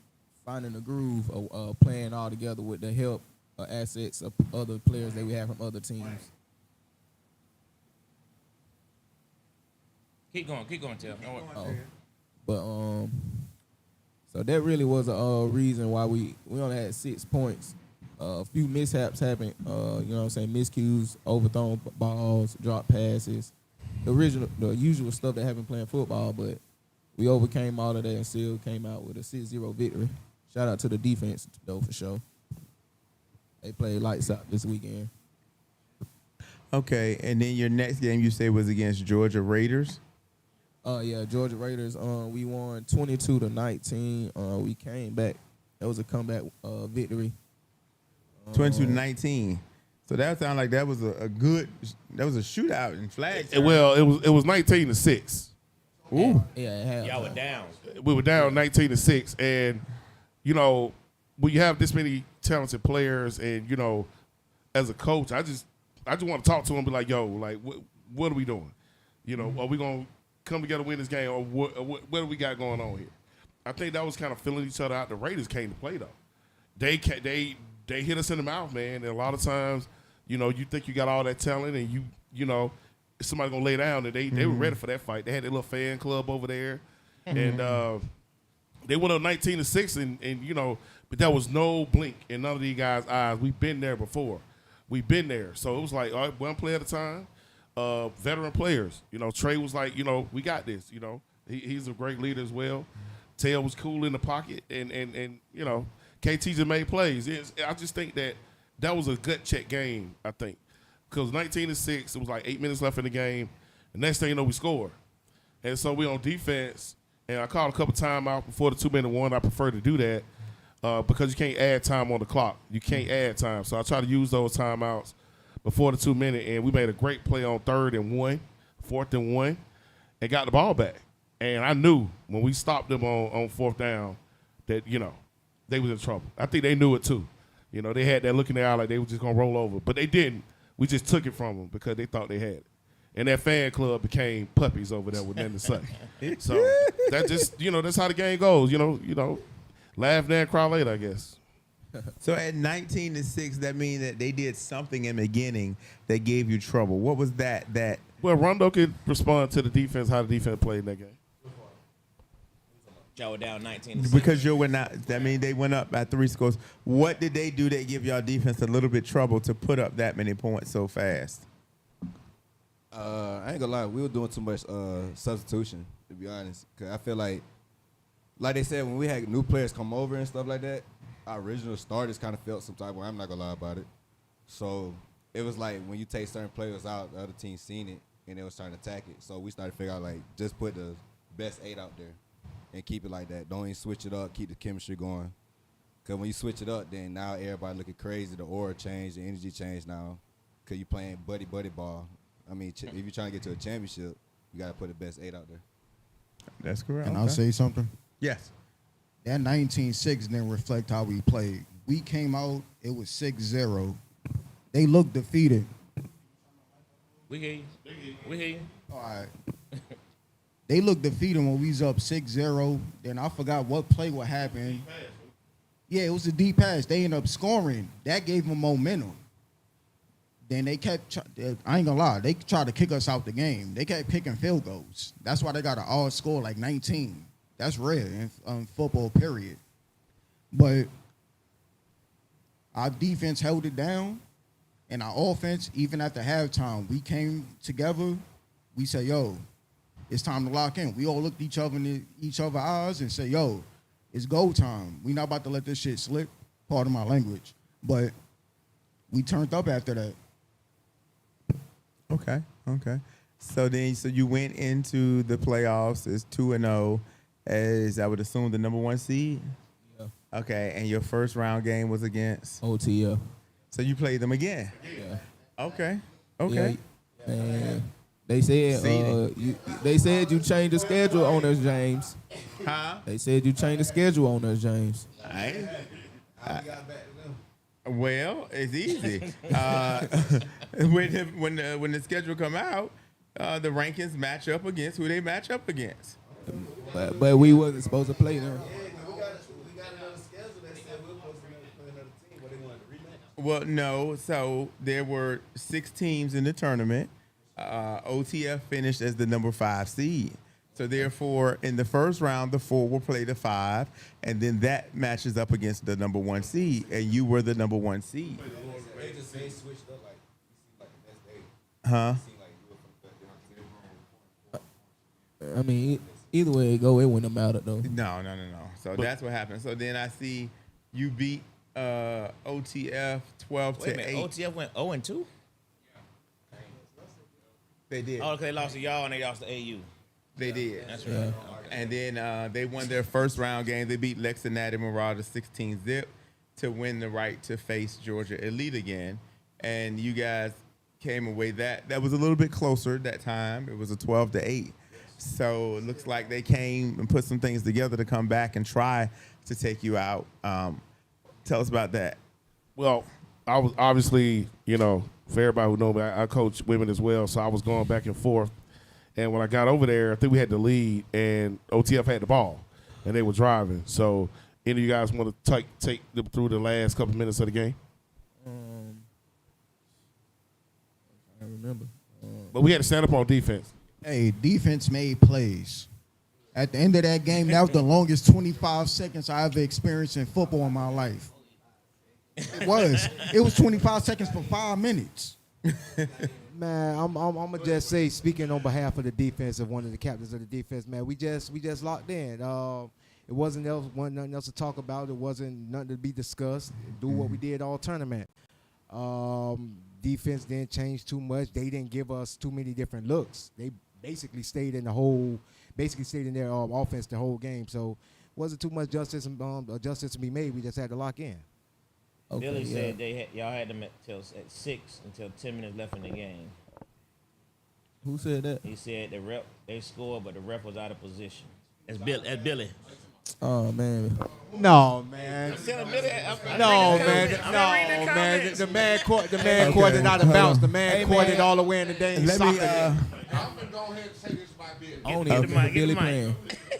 finding a groove of playing all together with the help assets of other players that we have from other teams.
Keep going, Tim. Don't worry.
But so that really was a reason why we only had 6 points. A few mishaps happened. You know what I'm saying? Miscues, overthrown balls, drop passes, the usual stuff that happened playing football. But we overcame all of that and still came out with a 6-0 victory. Shout out to the defense though for sure. They played lights out this weekend.
Okay, and then your next game you say was against Georgia Raiders.
Yeah, Georgia Raiders. We won 22-19. We came back. That was a comeback victory.
22-19. So that sounded like that was a good. That was a shootout in flag.
Well, it was 19-6.
Ooh.
Yeah,
Y'all were down.
We were down 19-6, and you know, when you have this many talented players, and you know, as a coach, I just want to talk to them, and be like, yo, like, what are we doing? You know, are we gonna come together win this game, or what do we got going on here? I think that was kind of filling each other out. The Raiders came to play though. They hit us in the mouth, man. And a lot of times, you know, you think you got all that talent, and you know, somebody gonna lay down, and they were ready for that fight. They had their little fan club over there, and they went up 19-6, and you know, but there was no blink in none of these guys' eyes. We've been there before. We've been there, so it was like, all right, one play at a time. Veteran players, you know, Trey was like, you know, we got this. You know, he's a great leader as well. Tail was cool in the pocket, and you know, KT just made plays. I just think that was a gut check game. I think because 19-6, it was like 8 minutes left in the game. The next thing you know, we scored, and so we on defense. And I called a couple timeouts before the 2-minute one. I prefer to do that because you can't add time on the clock. You can't add time, so I try to use those timeouts before the 2-minute, and we made a great play on 3rd and 1, 4th and 1, and got the ball back. And I knew when we stopped them on 4th down that, you know, they was in trouble. I think they knew it too. You know, they had that look in their eye like they were just going to roll over. But they didn't. We just took it from them because they thought they had it. And that fan club became puppies over there with nothing to say. So that just, you know, that's how the game goes. You know, laugh now, cry later, I guess.
So at 19-6, that means that they did something in the beginning that gave you trouble. What was that?
Well, Rondo could respond to the defense, how the defense played in that game.
Y'all were down 19-6.
Because you went out. That means they went up by 3 scores. What did they do that give y'all defense a little bit trouble to put up that many points so fast?
I ain't gonna lie, we were doing too much substitution, to be honest. Cause I feel like they said, when we had new players come over and stuff like that, our original starters kind of felt some type of way. I'm not gonna lie about it. So it was like when you take certain players out, the other team seen it and they was trying to attack it. So we started to figure out like just put the best 8 out there and keep it like that. Don't even switch it up. Keep the chemistry going. Cause when you switch it up, then now everybody looking crazy. The aura changed, the energy changed now. Cause you playing buddy ball. I mean, if you're trying to get to a championship, you gotta put the best 8 out there.
That's correct.
Can I say something?
Yes.
That 19-6 didn't reflect how we played. We came out, it was 6-0. They looked defeated.
We hear you. We hear you.
All right. They looked defeated when we was up 6-0. Then I forgot what play what happened. Yeah, it was a deep pass. They ended up scoring. That gave them momentum. Then they kept, I ain't gonna lie, they tried to kick us out the game. They kept kicking field goals. That's why they got an odd score like 19. That's rare in football, period. But our defense held it down, and our offense, even at the halftime, we came together. We said, yo, it's time to lock in. We all looked each other in each other's eyes and said, yo, it's go time. We not about to let this shit slip, pardon my language. But we turned up after that.
Okay. So you went into the playoffs as 2-0, as I would assume the number 1 seed.
Yeah.
Okay, and your first round game was against
OTL.
So you played them again.
Yeah.
Okay.
Yeah, man. They said you changed the schedule on us, James.
Huh?
They said you changed the schedule on us, James.
Well, it's easy. When the schedule come out, the rankings match up against who they match up against.
But we wasn't supposed to play them.
Well, no. So there were 6 teams in the tournament, OTF finished as the number 5 seed. So therefore, in the first round, the 4 will play the 5, and then that matches up against the number 1 seed, and you were the number 1 seed.
They switched up like the next day.
Huh?
I mean, either way it go, it wouldn't have mattered though.
No. So that's what happened. So then I see you beat OTF 12
Wait a
to
minute,
8.
OTF went 0-2?
They did.
Oh, okay, they lost to y'all and they lost to AU.
They did.
That's right.
Yeah.
And then they won their first round game. They beat Lexington Marauders 16-zip to win the right to face Georgia Elite again. And you guys came away that was a little bit closer that time. It was a 12 to 8. So it looks like they came and put some things together to come back and try to take you out. Tell us about that.
Well, I was obviously, for everybody who knows me, I coach women as well, so I was going back and forth. And when I got over there, I think we had the lead, and OTF had the ball, and they were driving. So, any of you guys want to take them through the last couple minutes of the game?
I remember.
But we had to stand up on defense.
Hey, defense made plays. At the end of that game, that was the longest 25 seconds I ever experienced in football in my life. It was. It was 25 seconds for 5 minutes.
Man, I'm gonna just say, speaking on behalf of the defense, of one of the captains of the defense, man, we just locked in. It wasn't nothing else to talk about. It wasn't nothing to be discussed. Do what we did all tournament. Defense didn't change too much. They didn't give us too many different looks. They basically stayed in their offense the whole game. So wasn't too much adjustments to be made. We just had to lock in.
Okay,
Billy
yeah.
said y'all had them at 6 until 10 minutes left in the game.
Who said that?
He said they scored, but the ref was out of position. That's Billy.
Oh man.
No, man.
No,
man. The man caught it out of bounds. The man caught it all the way in the dang
Let
soccer.
me.
I'm finna go ahead and say this about Billy.
I don't
Get
even
the
remember
mic, get
Billy
the mic.
playing.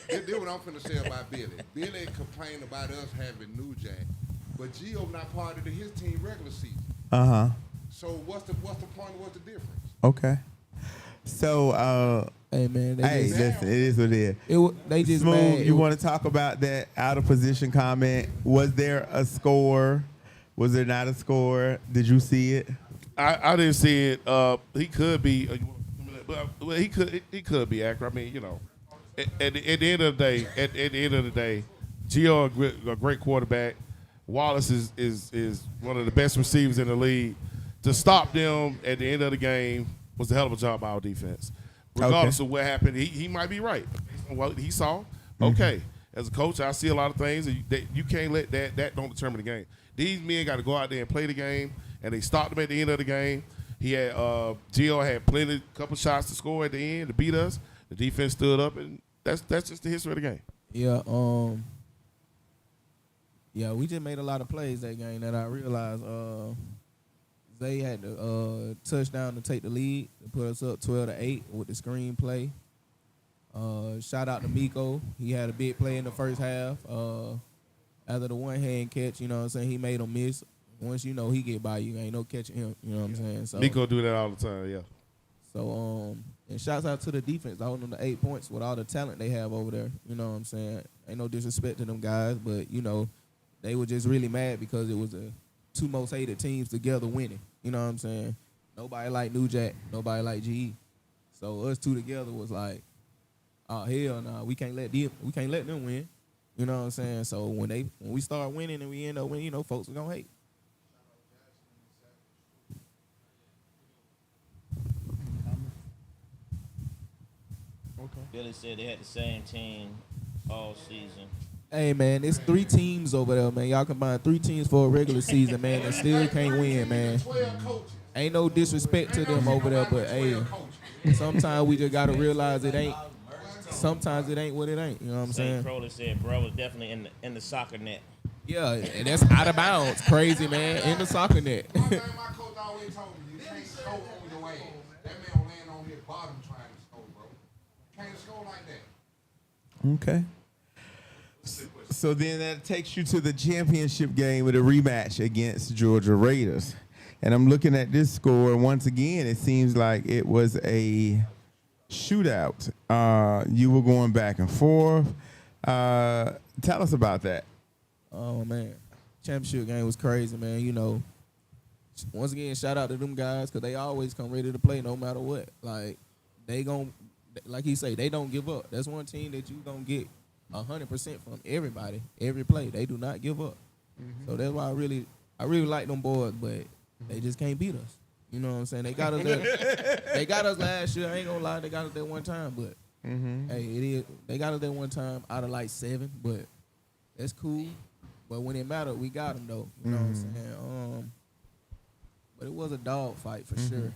This is what I'm finna say about Billy. Billy complained about us having New Jack, but Gio not part of his team regular season. So what's the point? What's the difference?
Okay. So,
Hey man,
listen, it is what it is.
they just
Smooth,
mad.
you want to talk about that out of position comment? Was there a score? Was there not a score? Did you see it?
I didn't see it. He could be, well, he could be accurate. I mean, at the end of the day, Gio a great quarterback. Wallace is one of the best receivers in the league. To stop them at the end of the game was a hell of a job by our defense. Regardless of what happened, he might be right. Based on what he saw, okay. As a coach, I see a lot of things that you can't let that don't determine the game. These men got to go out there and play the game, and they stopped them at the end of the game. He had Gio had couple shots to score at the end to beat us. The defense stood up, and that's just the history of the game.
Yeah, yeah, we just made a lot of plays that game that I realized they had the touchdown to take the lead to put us up 12-8 with the screen play. Shout out to Miko. He had a big play in the first half. After the one-hand catch, you know what I'm saying, he made him miss. Once you know he get by you, ain't no catching him, you know what I'm saying? So
Miko do that all the time, yeah.
So, and shouts out to the defense, holding them to 8 points with all the talent they have over there. You know what I'm saying? Ain't no disrespect to them guys, but, they were just really mad because it was the two most hated teams together winning. You know what I'm saying? Nobody like New Jack, nobody like GE. So us two together was like, oh hell no, we can't let them win. You know what I'm saying? So when we start winning and we end up winning, folks are gonna hate.
Billy said they had the same team all season.
Hey man, it's 3 teams over there, man. Y'all combine 3 teams for a regular season, man, and still can't win, man.
12 coaches.
Ain't no disrespect to them over there, but hey, sometimes we just gotta realize it ain't. Sometimes it ain't what it ain't. You know what I'm
St.
saying?
Crowley said bro was definitely in the soccer net.
Yeah, and that's out of bounds. Crazy man, in the soccer net.
One thing my coach always told me, you can't score on your ass. That man will land on his bottom trying to score, bro. Can't score like that.
Okay. So then that takes you to the championship game with a rematch against Georgia Raiders. And I'm looking at this score, and once again, it seems like it was a shootout. You were going back and forth. Tell us about that.
Oh man, championship game was crazy, man. You know, once again, shout out to them guys because they always come ready to play no matter what. Like they gon', like he say, they don't give up. That's one team that you gonna get 100% from everybody, every play. They do not give up. So that's why I really like them boys, but they just can't beat us. You know what I'm saying? They got us there. They got us last year. I ain't gonna lie, they got us there one time, but hey, it is. They got us there one time out of like 7, but that's cool. But when it mattered, we got them though. You know what I'm saying? But it was a dog fight for sure.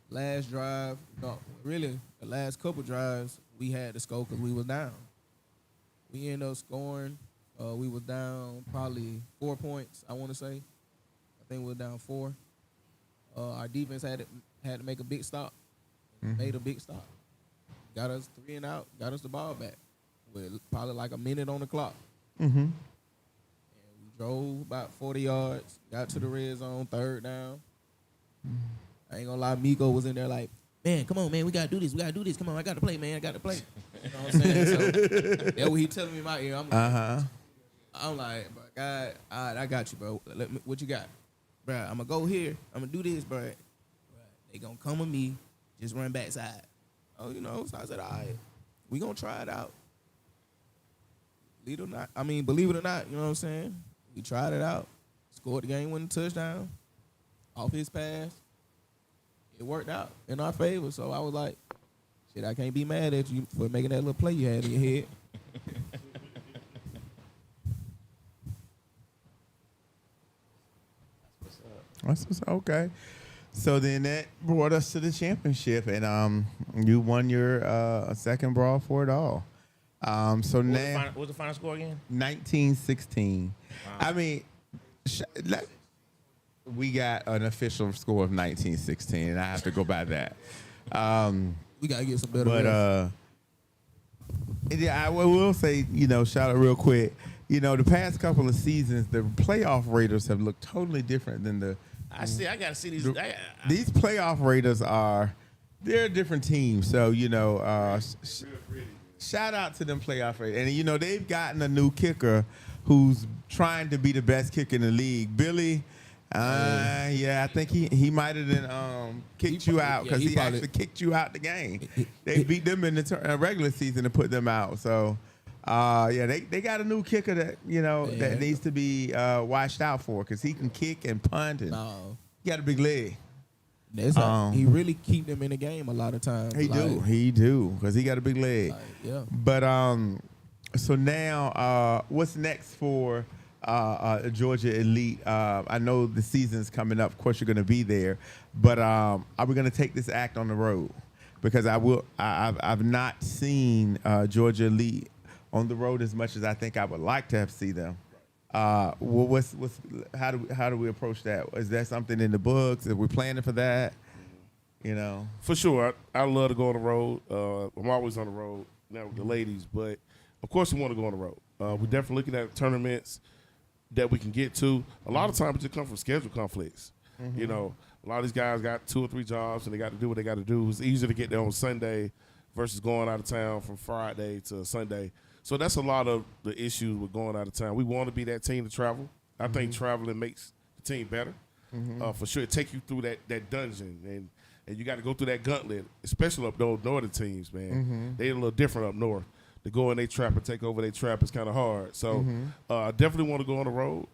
Last drive, no, really, the last couple drives, we had to score because we was down. We ended up scoring. We was down probably 4 points, I want to say. I think we were down 4. Our defense had to make a big stop. Made a big stop. Got us 3 and out. Got us the ball back with probably like a minute on the clock. And we drove about 40 yards. Got to the red zone, 3rd down. I ain't gonna lie, Miko was in there like, man, come on, man, we gotta do this. We gotta do this. Come on, I gotta play, man. I gotta play. You know what I'm saying? So that's what he telling me in my ear. I'm like, bro, God, all right, I got you, bro. What you got? Bro, I'm gonna go here. I'm gonna do this, bro. They gonna come with me. Just run backside. Oh, you know, so I said, all right, we gonna try it out. Believe it or not, you know what I'm saying? We tried it out. Scored the game-winning touchdown off his pass. It worked out in our favor. So I was like, shit, I can't be mad at you for making that little play you had in your head.
Okay. So then that brought us to the championship, and you won your second brawl for it all. So now,
What was the final score again?
19-16.
Wow.
I mean, we got an official score of 19-16, and I have to go by that.
We gotta get some better.
But yeah, I will say, you know, shout out real quick. You know, the past couple of seasons, the playoff raters have looked totally different than the.
I gotta see these.
These playoff raters they're a different team. So, you know, shout out to them playoff raters. And, you know, they've gotten a new kicker who's trying to be the best kicker in the league. Billy, I think he might have been kicked you out because he actually kicked you out the game. They beat them in the regular season to put them out. So, they got a new kicker that, you know, that needs to be watched out for because he can kick and punt and he got a big leg.
He really keep them in the game a lot of times.
He do because he got a big leg. But so now what's next for Georgia Elite? I know the season's coming up. Of course, you're going to be there, but are we going to take this act on the road? Because I've not seen Georgia Elite on the road as much as I think I would like to have seen them. How do we approach that? Is that something in the books? Are we planning for that? You know,
For sure, I love to go on the road. I'm always on the road now with the ladies, but of course we want to go on the road. We're definitely looking at tournaments that we can get to. A lot of times it just comes from schedule conflicts. You know, a lot of these guys got 2 or 3 jobs and they got to do what they got to do. It's easier to get there on Sunday versus going out of town from Friday to Sunday. So that's a lot of the issues with going out of town. We want to be that team to travel. I think traveling makes the team better. For sure, it takes you through that dungeon, and you got to go through that gauntlet, especially up those northern teams, man. They're a little different up north. To go in their trap and take over their trap is kind of hard. So I definitely want to go on the road.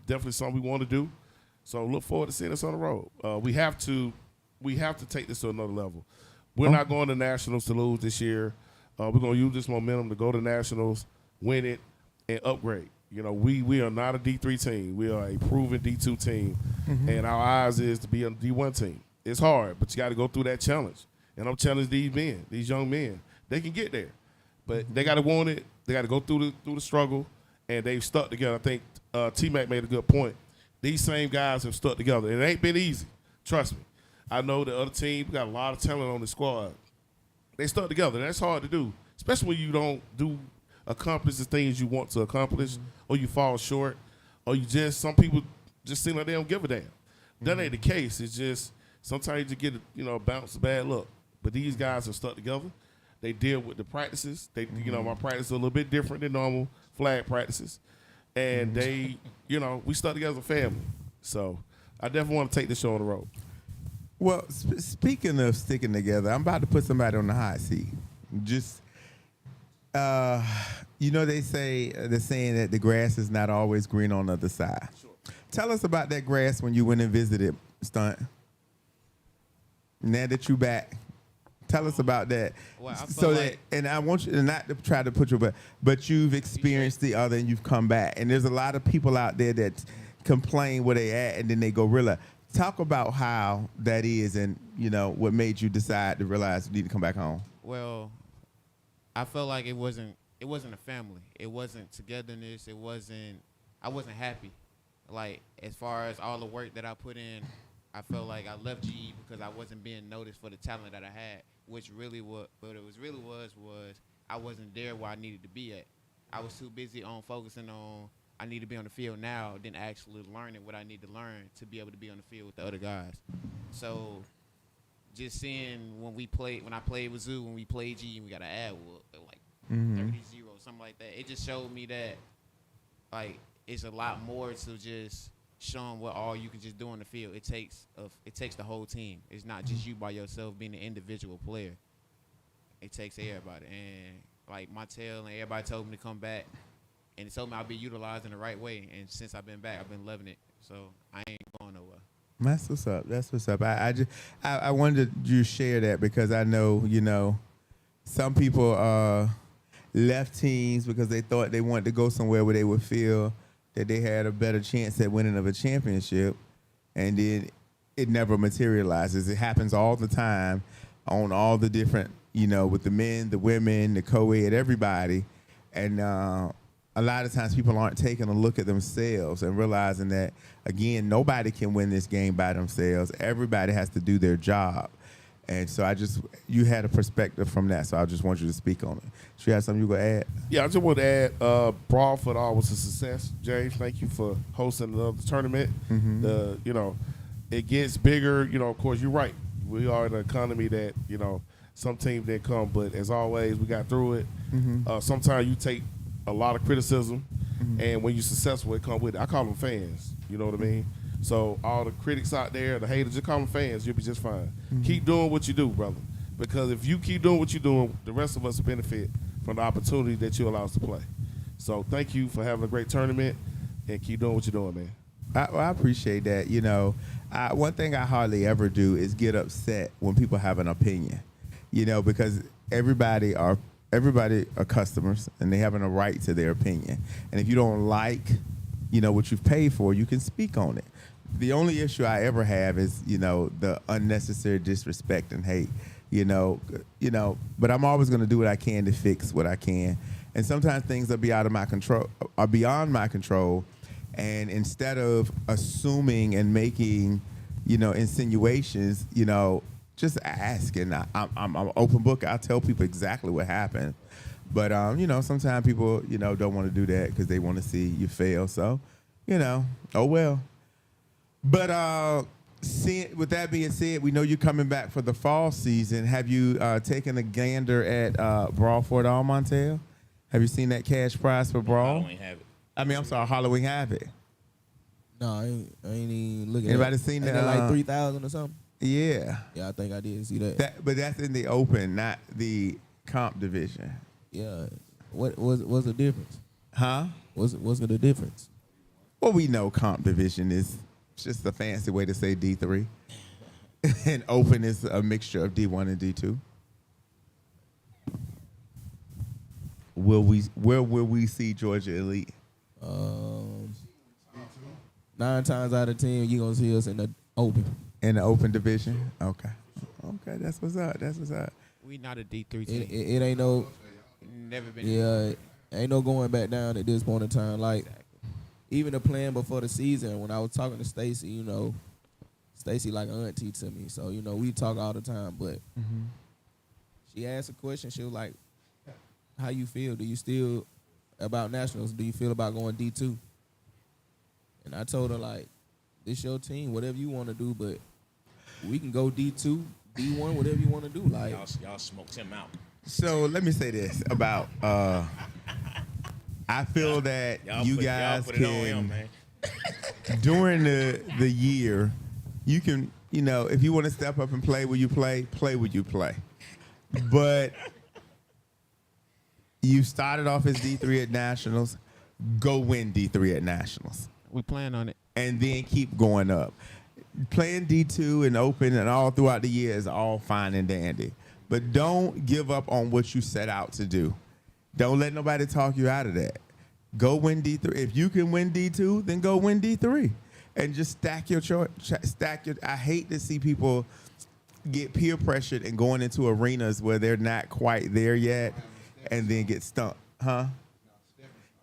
Definitely something we want to do. So look forward to seeing us on the road. We have to take this to another level. We're not going to nationals to lose this year. We're going to use this momentum to go to nationals, win it, and upgrade. You know, we are not a D3 team. We are a proven D2 team, and our eyes is to be a D1 team. It's hard, but you got to go through that challenge. And I'm challenging these young men. They can get there, but they got to want it. They got to go through the struggle, and they've stuck together. I think T-Mac made a good point. These same guys have stuck together. It ain't been easy. Trust me. I know the other team got a lot of talent on the squad. They stuck together. That's hard to do, especially when you don't accomplish the things you want to accomplish, or you fall short, or some people just seem like they don't give a damn. That ain't the case. It's just sometimes you just get a bounce of bad luck. But these guys are stuck together. They deal with the practices. They, my practice is a little bit different than normal flag practices, and they, we stuck together as a family. So I definitely want to take this show on the road.
Well, speaking of sticking together, I'm about to put somebody on the hot seat. Just, they say the saying that the grass is not always green on the other side. Sure. Tell us about that grass when you went and visited, Stunt. Now that you back, tell us about that.
Well,
and I want you not to try to put but you've experienced the other and you've come back. And there's a lot of people out there that complain where they at and then they go realize. Talk about how that is and, what made you decide to realize you need to come back home.
Well, I felt like it wasn't a family. It wasn't togetherness. I wasn't happy. Like, as far as all the work that I put in, I felt like I left GE because I wasn't being noticed for the talent that I had, which really was I wasn't there where I needed to be at. I was too busy on focusing on I need to be on the field now than actually learning what I need to learn to be able to be on the field with the other guys. So just seeing when I played with Zoo, when we played G and we got an ad like 30-0, something like that, it just showed me that like it's a lot more to just showing what all you can just do on the field. It takes the whole team. It's not just you by yourself being an individual player. It takes everybody. And like Montel and everybody told me to come back, and it told me I'll be utilized in the right way. And since I've been back, I've been loving it. So I ain't going nowhere.
That's what's up. That's what's up. I wanted you to share that because I know, some people left teams because they thought they wanted to go somewhere where they would feel that they had a better chance at winning of a championship, and then it never materializes. It happens all the time on all the different, with the men, the women, the co-ed, everybody. And a lot of times people aren't taking a look at themselves and realizing that, again, nobody can win this game by themselves. Everybody has to do their job. And so you had a perspective from that, so I just want you to speak on it. So you have something you going to add?
Yeah, I just want to add, Brawl Football was a success. James, thank you for hosting another tournament. It gets bigger. Of course, you're right. We are in an economy that, some teams didn't come, but as always, we got through it. Sometimes you take a lot of criticism, and when you're successful, it comes with it. I call them fans. You know what I mean? So all the critics out there, the haters, just call them fans. You'll be just fine. Keep doing what you do, brother. Because if you keep doing what you're doing, the rest of us benefit from the opportunity that you allow us to play. So thank you for having a great tournament, and keep doing what you're doing, man.
I appreciate that. One thing I hardly ever do is get upset when people have an opinion, because everybody are customers and they having a right to their opinion. And if you don't like, what you've paid for, you can speak on it. The only issue I ever have is, the unnecessary disrespect and hate, but I'm always going to do what I can to fix what I can. And sometimes things are beyond my control. And instead of assuming and making, insinuations, just ask. And I'm an open book. I'll tell people exactly what happened. But, sometimes people, don't want to do that because they want to see you fail. So, oh well. But with that being said, we know you're coming back for the fall season. Have you taken a gander at Brawl for it all, Montel? Have you seen that cash prize for Brawl?
Halloween Havoc.
I'm sorry, Halloween Havoc.
No, I ain't ain't looking
Anybody
at it.
seen
Ain't
that?
like 3,000 or something?
Yeah.
Yeah, I think I did see that.
But that's in the open, not the comp division.
Yeah. What's the difference?
Huh?
What's the difference?
Well, we know comp division is just a fancy way to say D3. And open is a mixture of D1 and D2. Where will we see Georgia Elite?
9 times out of 10, you gonna see us in the open.
In the open division? Okay. Okay, that's what's up. That's what's up.
We not a D3 team.
It ain't no.
Never been.
Yeah, ain't no going back down at this point in time. Like, even the plan before the season, when I was talking to Stacy, Stacy like an auntie to me. So, we talk all the time. But she asked a question. She was like, how you feel? Do you still, about nationals, do you feel about going D2? And I told her, like, This your team, whatever you want to do, but we can go D2, D1, whatever you want to do. Like
Y'all smoked him out.
So let me say this about. I feel that you guys
put it on
can
him, man.
during the year, you can, if you want to step up and play where you play where you play. But you started off as D3 at Nationals, go win D3 at Nationals.
We plan on it.
And then keep going up. Playing D2 and open and all throughout the year is all fine and dandy. But don't give up on what you set out to do. Don't let nobody talk you out of that. Go win D3. If you can win D2, then go win D3. And just stack your. I hate to see people get peer pressured and going into arenas where they're not quite there yet and then get stumped. Huh?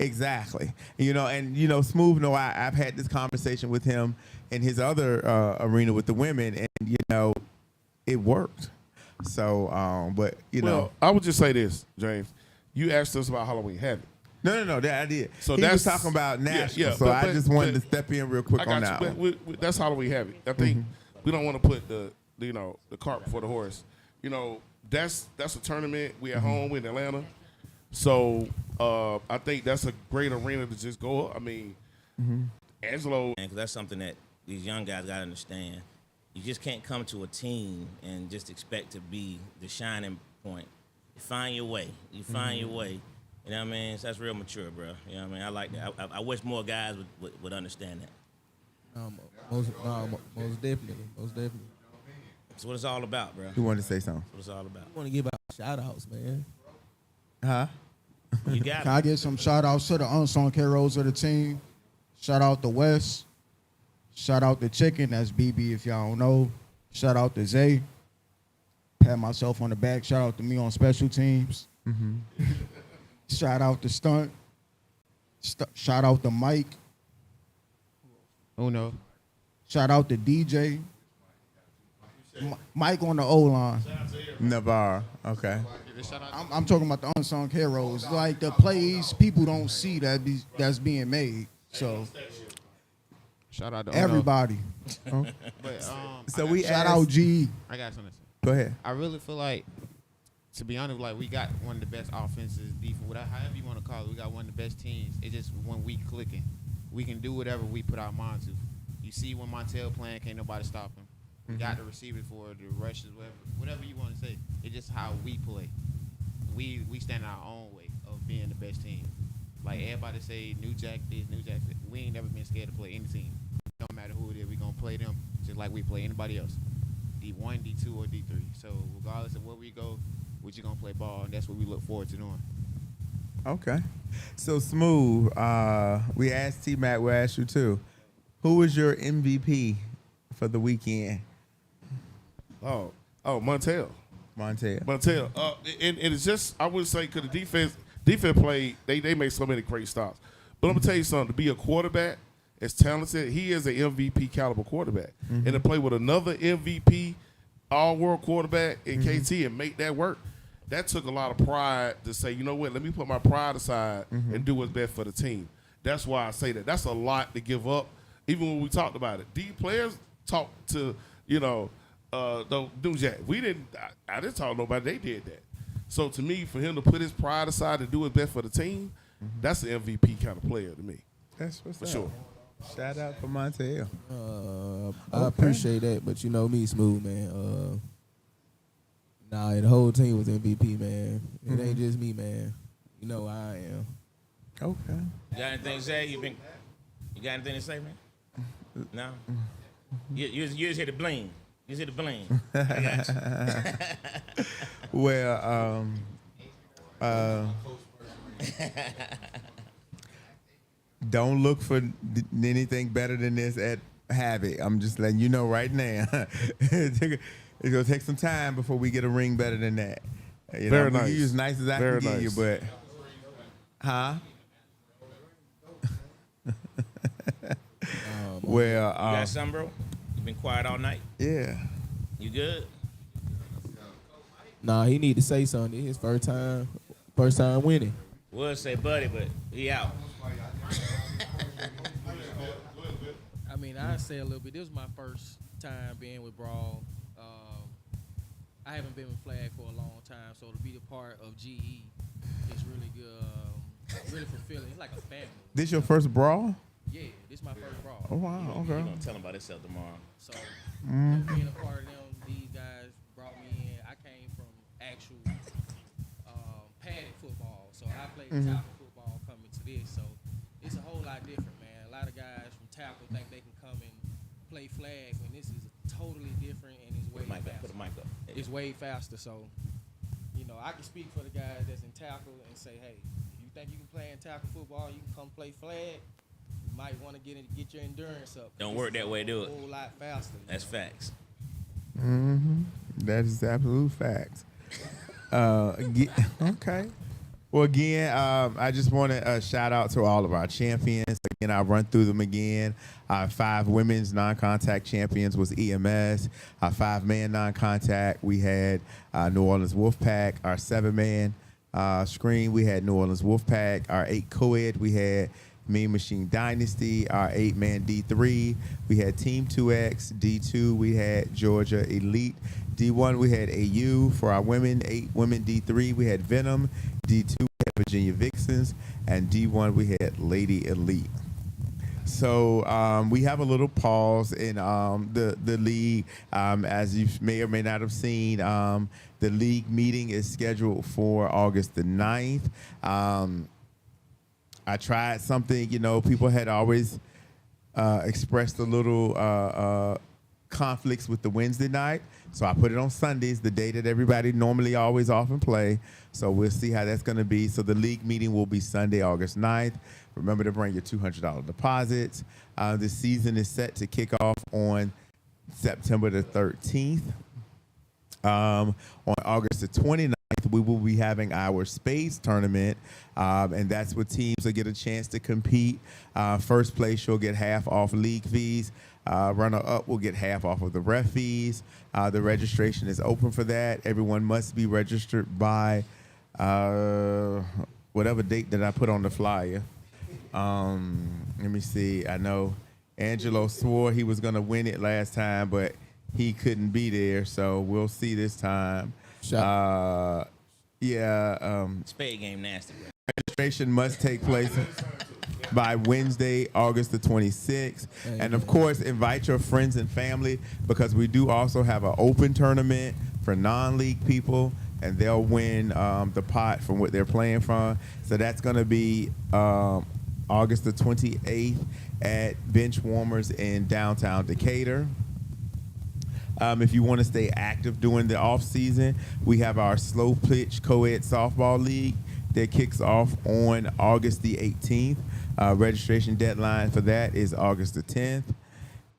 Exactly. And Smooth, I've had this conversation with him in his other arena with the women, and, it worked. So,
Well, I would just say this, James. You asked us about Halloween Havoc.
No, that I did.
So
he
that's
was talking about national,
yeah,
so
but
I just wanted to step in real quick
I got
on that
you.
one.
That's Halloween Havoc. I think we don't want to put the cart before the horse. That's a tournament. We at home. We in Atlanta. So I think that's a great arena to just go. I mean, Angelo.
Because that's something that these young guys got to understand. You just can't come to a team and just expect to be the shining point. You find your way. You find your way. You know what I mean? So that's real mature, bro. You know what I mean? I like that. I wish more guys would understand that.
most definitely.
That's what it's all about, bro.
You wanted to say something?
That's what it's all about.
I want to give out shout-outs, man.
Huh?
You got
Can I get some shout-outs to the unsung heroes of the team? Shout out to Wes. Shout out to Chicken. That's BB if y'all don't know. Shout out to Zay. Pat myself on the back. Shout out to me on special teams. Shout out to Stunt. Shout out to Mike.
Oh no.
Shout out to DJ. Mike on the O-line.
Navarre. Okay.
I'm talking about the unsung heroes. Like the plays people don't see that's being made. So
Shout out to
everybody.
But
So we
Shout
asked,
out G.
I got something to say.
Go ahead.
I really feel like, to be honest, like we got one of the best offenses, defense, whatever, however you want to call it. We got one of the best teams. It's just when we clicking, we can do whatever we put our mind to. You see when Montel playing, can't nobody stop him. We got the receivers for it, the rushes, whatever you want to say. It's just how we play. We stand our own way of being the best team. Like everybody say, New Jack this, New Jack that. We ain't never been scared to play any team. Don't matter who it is, we gonna play them just like we play anybody else. D1, D2, or D3. So regardless of where we go, we're just gonna play ball, and that's what we look forward to doing.
Okay. So Smooth, we asked T-Mac, we'll ask you too. Who was your MVP for the weekend?
Montel.
Montel.
And it's just, I would say, because the defense played, they made so many great stops. But I'm going to tell you something, to be a quarterback as talented, he is an MVP caliber quarterback. And to play with another MVP all-world quarterback in KT and make that work, that took a lot of pride to say, you know what, let me put my pride aside and do what's best for the team. That's why I say that. That's a lot to give up, even when we talked about it. These players talked to, the New Jack. I didn't talk to nobody. They did that. So to me, for him to put his pride aside and do his best for the team, that's an MVP kind of player to me.
That's what's
For
up.
sure.
Shout out for Montel.
I appreciate that, but you know me, Smooth, man. The whole team was MVP, man. It ain't just me, man. You know how I am.
Okay.
You got anything to say? You got anything to say, man? No? You just here to blame. You just here to blame. I got you.
Well, don't look for anything better than this at Havoc. I'm just letting you know right now. It's gonna take some time before we get a ring better than that.
Very
I'm gonna
nice.
give you as nice as I
Very
can give you,
nice.
but Well,
You got something, bro? You been quiet all night?
yeah.
You good?
Nah, he need to say something. His first time winning.
Would say buddy, but he out.
I mean, I say a little bit. This was my first time being with Brawl. I haven't been with Flag for a long time, so to be a part of GE is really good, really fulfilling. It's like a family.
This your first brawl?
Yeah, this is my first Brawl.
Oh wow,
You're
okay.
gonna tell them about itself tomorrow.
So being a part of them, these guys brought me in. I came from actual padded football, so I played tackle football coming to this. So it's a whole lot different, man. A lot of guys from tackle think they can come and play flag when this is totally different and it's way
Put the mic up.
faster.
Put the mic up.
It's way faster. So, I can speak for the guys that's in tackle and say, hey, if you think you can play in tackle football, you can come play flag. You might want to get your endurance up.
Don't work that way, do it.
A whole lot faster.
That's facts.
That is absolute facts. Okay. Well, again, I just want to shout out to all of our champions. Again, I'll run through them again. Our 5 women's non-contact champions was EMS. Our 5-man non-contact, we had New Orleans Wolfpack. Our 7-man screen, we had New Orleans Wolfpack. Our 8 co-ed, we had Mean Machine Dynasty. Our 8-man D3, we had Team 2X. D2, we had Georgia Elite. D1, we had AU. For our women, 8 women D3, we had Venom. D2, we had Virginia Vixens. And D1, we had Lady Elite. So we have a little pause in the league. As you may or may not have seen, the league meeting is scheduled for August the 9th. I tried something, people had always expressed a little conflicts with the Wednesday night. So I put it on Sundays, the day that everybody normally always often play. So we'll see how that's going to be. So the league meeting will be Sunday, August 9th. Remember to bring your $200 deposits. The season is set to kick off on September the 13th. On August the 29th, we will be having our Spades tournament, and that's where teams will get a chance to compete. First place, you'll get half off league fees. Runner-up will get half off of the ref fees. The registration is open for that. Everyone must be registered by whatever date that I put on the flyer. Let me see. I know Angelo swore he was going to win it last time, but he couldn't be there, so we'll see this time.
Spade game nasty, bro.
Registration must take place by Wednesday, August the 26th. And of course, invite your friends and family, because we do also have an open tournament for non-league people, and they'll win the pot from what they're playing from. So that's going to be August the 28th at Bench Warmers in downtown Decatur. If you want to stay active during the off season, we have our slow pitch co-ed softball league that kicks off on August the 18th. Registration deadline for that is August the 10th.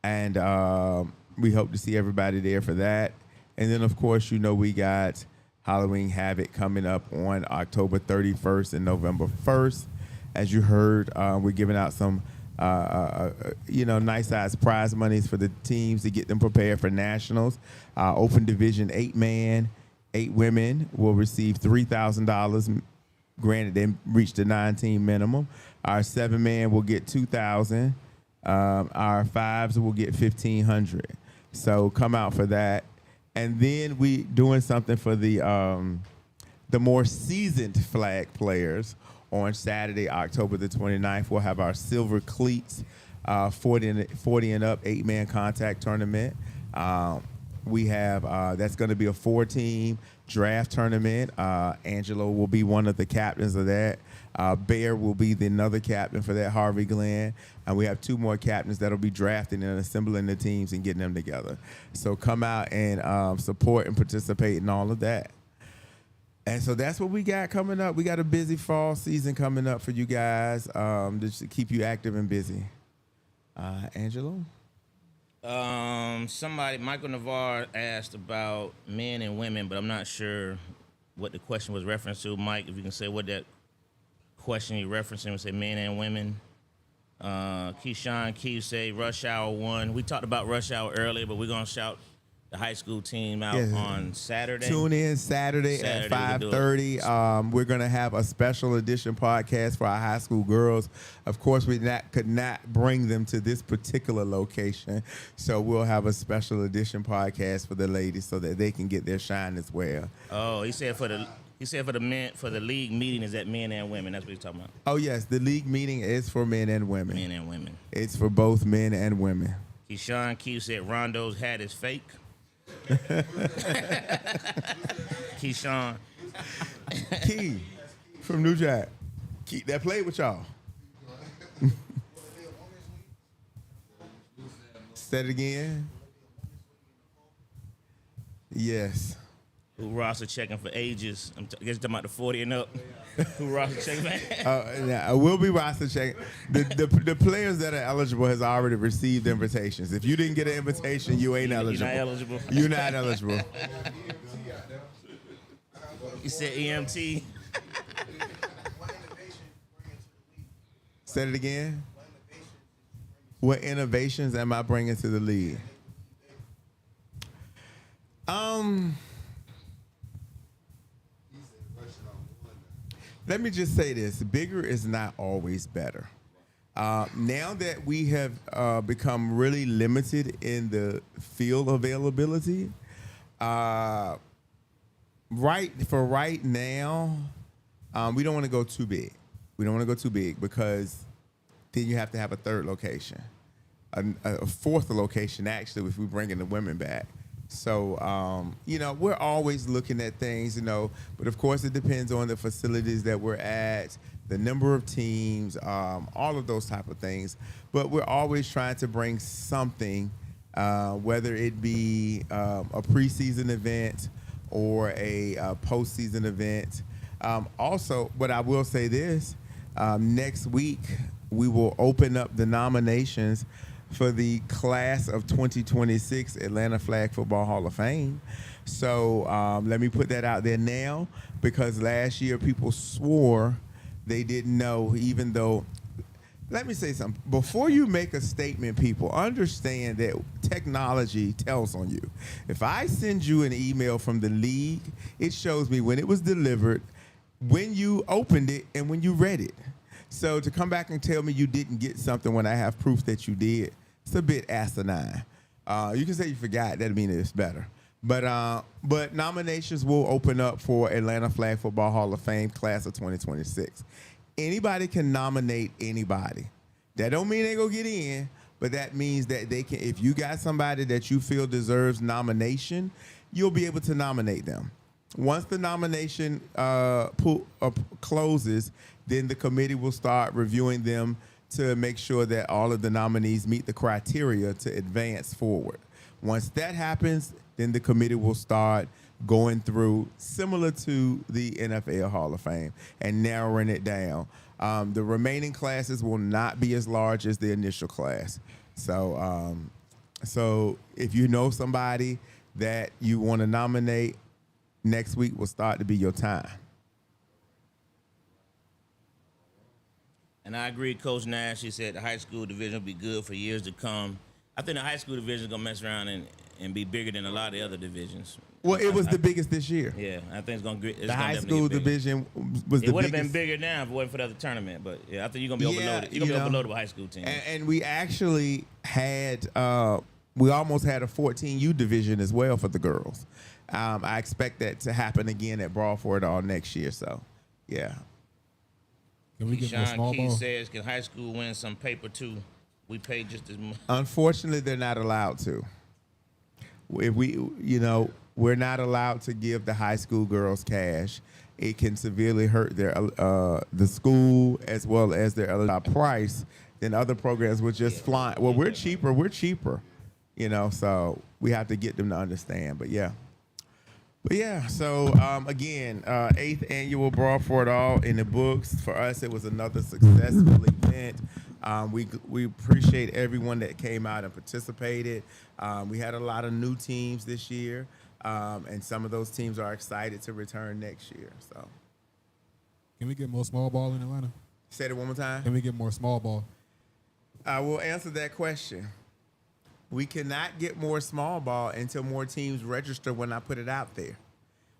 And we hope to see everybody there for that. And then, of course, we got Halloween Havoc coming up on October 31st and November 1st. As you heard, we're giving out some nice size prize monies for the teams to get them prepared for nationals. Open Division 8-man, 8 women will receive $3,000. Granted, they reached the 9-team minimum. Our 7-man will get $2,000. Our 5s will get $1,500. So come out for that. And then we doing something for the more seasoned flag players. On Saturday, October the 29th, we'll have our Silver Cleats 40 and up 8-man contact tournament. We have that's going to be a 4-team draft tournament. Angelo will be one of the captains of that. Bear will be another captain for that, Harvey Glenn. And we have 2 more captains that'll be drafting and assembling the teams and getting them together. So come out and support and participate in all of that. And so that's what we got coming up. We got a busy fall season coming up for you guys, just to keep you active and busy. Angelo?
Michael Navarre asked about men and women, but I'm not sure what the question was referenced to. Mike, if you can say what that question you're referencing, we say men and women. Keyshawn Key say Rush Hour 1. We talked about Rush Hour earlier, but we're going to the high school team out
Yeah.
on Saturday.
Tune in Saturday
Saturday,
at
we can do it.
5:30. We're going to have a special edition podcast for our high school girls. Of course, we could not bring them to this particular location, so we'll have a special edition podcast for the ladies so that they can get their shine as well.
Oh, he said for the men, for the league meeting is at men and women. That's what he's talking about.
Oh, yes, the league meeting is for men and women.
Men and women.
It's for both men and women.
Keyshawn Keith said Rondo's hat is fake. Keyshawn.
Key from New Jack. Key, that played with y'all. Say it again. Yes.
Who roster checking for ages? I guess you're talking about the 40 and up. Who roster checking?
Yeah, we'll be roster checking. The players that are eligible has already received invitations. If you didn't get an invitation, you ain't eligible.
You're not eligible.
You're not eligible.
He said EMT.
Say it again. What innovations am I bringing to the league? Let me just say this. Bigger is not always better. Now that we have become really limited in the field availability, right now, we don't want to go too big. We don't want to go too big because then you have to have a third location, a fourth location, actually, if we bring in the women back. So, we're always looking at things, but of course it depends on the facilities that we're at, the number of teams, all of those type of things. But we're always trying to bring something, whether it be a preseason event or a postseason event. Also, but I will say this, next week we will open up the nominations for the class of 2026 Atlanta Flag Football Hall of Fame. So let me put that out there now, because last year people swore they didn't know, even though, let me say something. Before you make a statement, people, understand that technology tells on you. If I send you an email from the league, it shows me when it was delivered, when you opened it, and when you read it. So to come back and tell me you didn't get something when I have proof that you did, it's a bit asinine. You can say you forgot. That means it's better. But nominations will open up for Atlanta Flag Football Hall of Fame class of 2026. Anybody can nominate anybody. That don't mean they go get in, but that means that they can. If you got somebody that you feel deserves nomination, you'll be able to nominate them. Once the nomination pool closes, then the committee will start reviewing them to make sure that all of the nominees meet the criteria to advance forward. Once that happens, then the committee will start going through, similar to the NFL Hall of Fame, and narrowing it down. The remaining classes will not be as large as the initial class. So if you know somebody that you want to nominate, next week will start to be your time.
And I agree, Coach Nash. He said the high school division will be good for years to come. I think the high school division is going to mess around and be bigger than a lot of the other divisions.
Well, it was the biggest this year.
Yeah, I think it's going to
The high school division was the biggest.
It would have been bigger now if it wasn't for the other tournament. But, yeah, I think you're going to be overloaded. You're going to be overloaded with high school teams.
And we actually had we almost had a 14U division as well for the girls. I expect that to happen again at Broadford all next year. So, yeah.
Can we get more
Sean
small
Keith
ball?
says, can high school win some paper too? We pay just as much.
Unfortunately, they're not allowed to. If we're not allowed to give the high school girls cash. It can severely hurt their the school as well as their price. Then other programs would just fly. Well, we're cheaper. We're cheaper. So we have to get them to understand. But yeah. So again, 8th annual Brawl for It All in the books. For us, it was another successful event. We appreciate everyone that came out and participated. We had a lot of new teams this year, and some of those teams are excited to return next year. So,
Can we get more small ball in Atlanta?
Say it one more time.
Can we get more small ball?
I will answer that question. We cannot get more small ball until more teams register when I put it out there.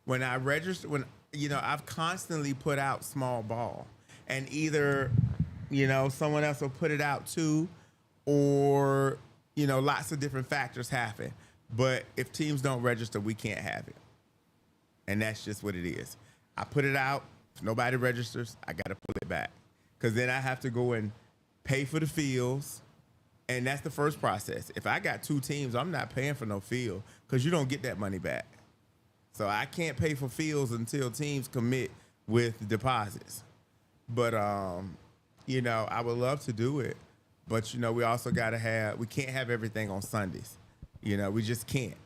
When I register, I've constantly put out small ball. And either, someone else will put it out too, or, lots of different factors happen. But if teams don't register, we can't have it. And that's just what it is. I put it out. If nobody registers, I got to pull it back. Because then I have to go and pay for the fields. And that's the first process. If I got 2 teams, I'm not paying for no field because you don't get that money back. So I can't pay for fields until teams commit with deposits. But, I would love to do it. But, we also got to we can't have everything on Sundays. We just can't.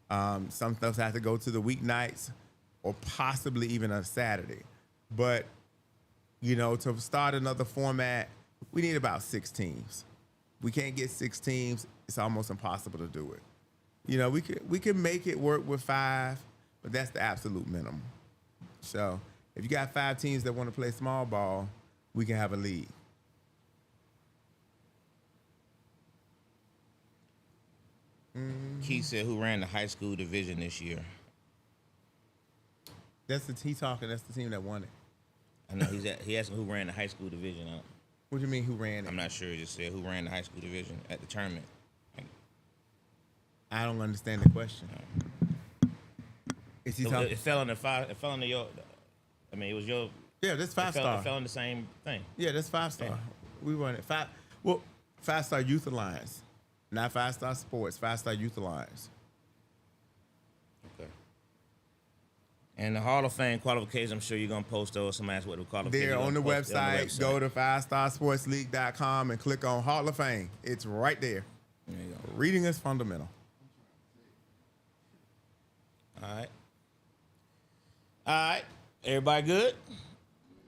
Some stuff has to go to the weeknights or possibly even a Saturday. But, to start another format, we need about 6 teams. We can't get 6 teams. It's almost impossible to do it. We can make it work with 5, but that's the absolute minimum. So if you got 5 teams that want to play small ball, we can have a league.
Keith said, who ran the high school division this year?
That's the team that won it.
I know he asked who ran the high school division.
What do you mean who ran it?
I'm not sure. He just said who ran the high school division at the tournament.
I don't understand the question. Is he talking?
It fell under 5. It fell under your. I mean, it was your.
Yeah, that's 5-star.
It fell in the same thing.
Yeah, that's 5-star.
Yeah.
We run it 5-star Youth Alliance, not 5-star Sports. 5-star Youth Alliance.
Okay. And the Hall of Fame qualifications, I'm sure you're gonna post those. Somebody asked what the qualifications.
They're on the website. Go to 5starsportsleague.com and click on Hall of Fame. It's right there.
There you go.
Reading is fundamental.
All right. Everybody good?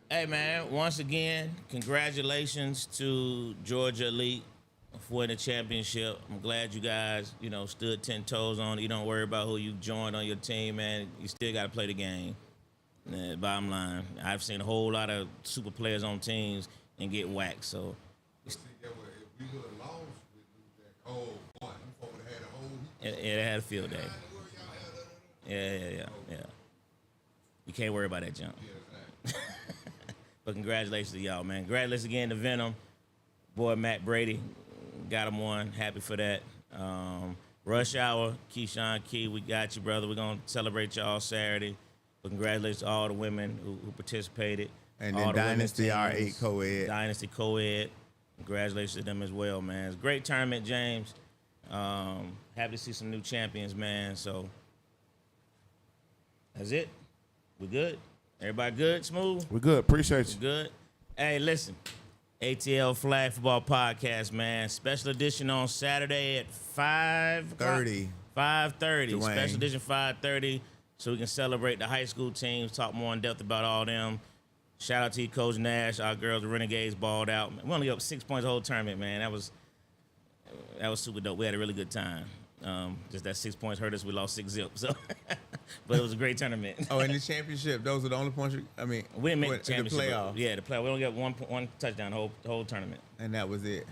Hey, man, once again, congratulations to Georgia Elite for winning the championship. I'm glad you guys, stood 10 toes on it. You don't worry about who you joined on your team, man. You still got to play the game. Bottom line, I've seen a whole lot of super players on teams and get whacked, so.
If we would have lost with that cold boy, them folk would have had a whole.
Yeah, they had a field day. Yeah. You can't worry about that jump. But congratulations to y'all, man. Congratulations again to Venom. Boy, Matt Brady. Got him one. Happy for that. Rush Hour, Keyshawn Key, we got you, brother. We're going to celebrate y'all Saturday. But congratulations to all the women who participated.
And
all
then
the
Dynasty R8 Co-Ed.
Dynasty Co-Ed. Congratulations to them as well, man. It's a great tournament, James. Happy to see some new champions, man. So that's it. We good? Everybody good? Smooth?
We're good. Appreciate you.
Good. Hey, listen. ATL Flag Football Podcast, man. Special edition on Saturday at 5:30. 5:30.
Dwayne.
Special edition 5:30. So we can celebrate the high school teams, talk more in depth about all them. Shout out to you, Coach Nash. Our girls, the Renegades, balled out. We only up 6 points the whole tournament, man. That was super dope. We had a really good time. Just that 6 points hurt us. We lost 6-0. So, but it was a great tournament.
Oh, and the championship, those are the only points.
We didn't make the championship.
The playoff.
Yeah, the playoff. We only got one touchdown the whole tournament.
And that was it.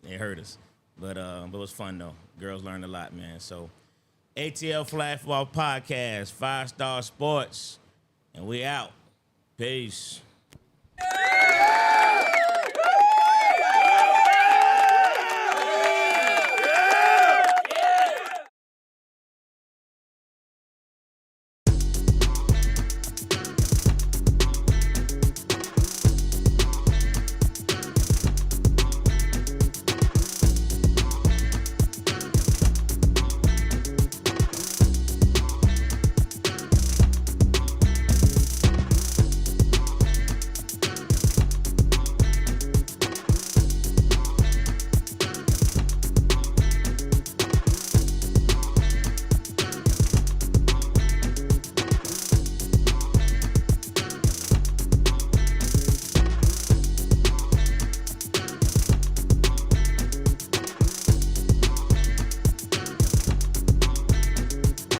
It hurt us, but it was fun though. Girls learned a lot, man. So, ATL Flag Football Podcast, 5-Star Sports, and we out. Peace.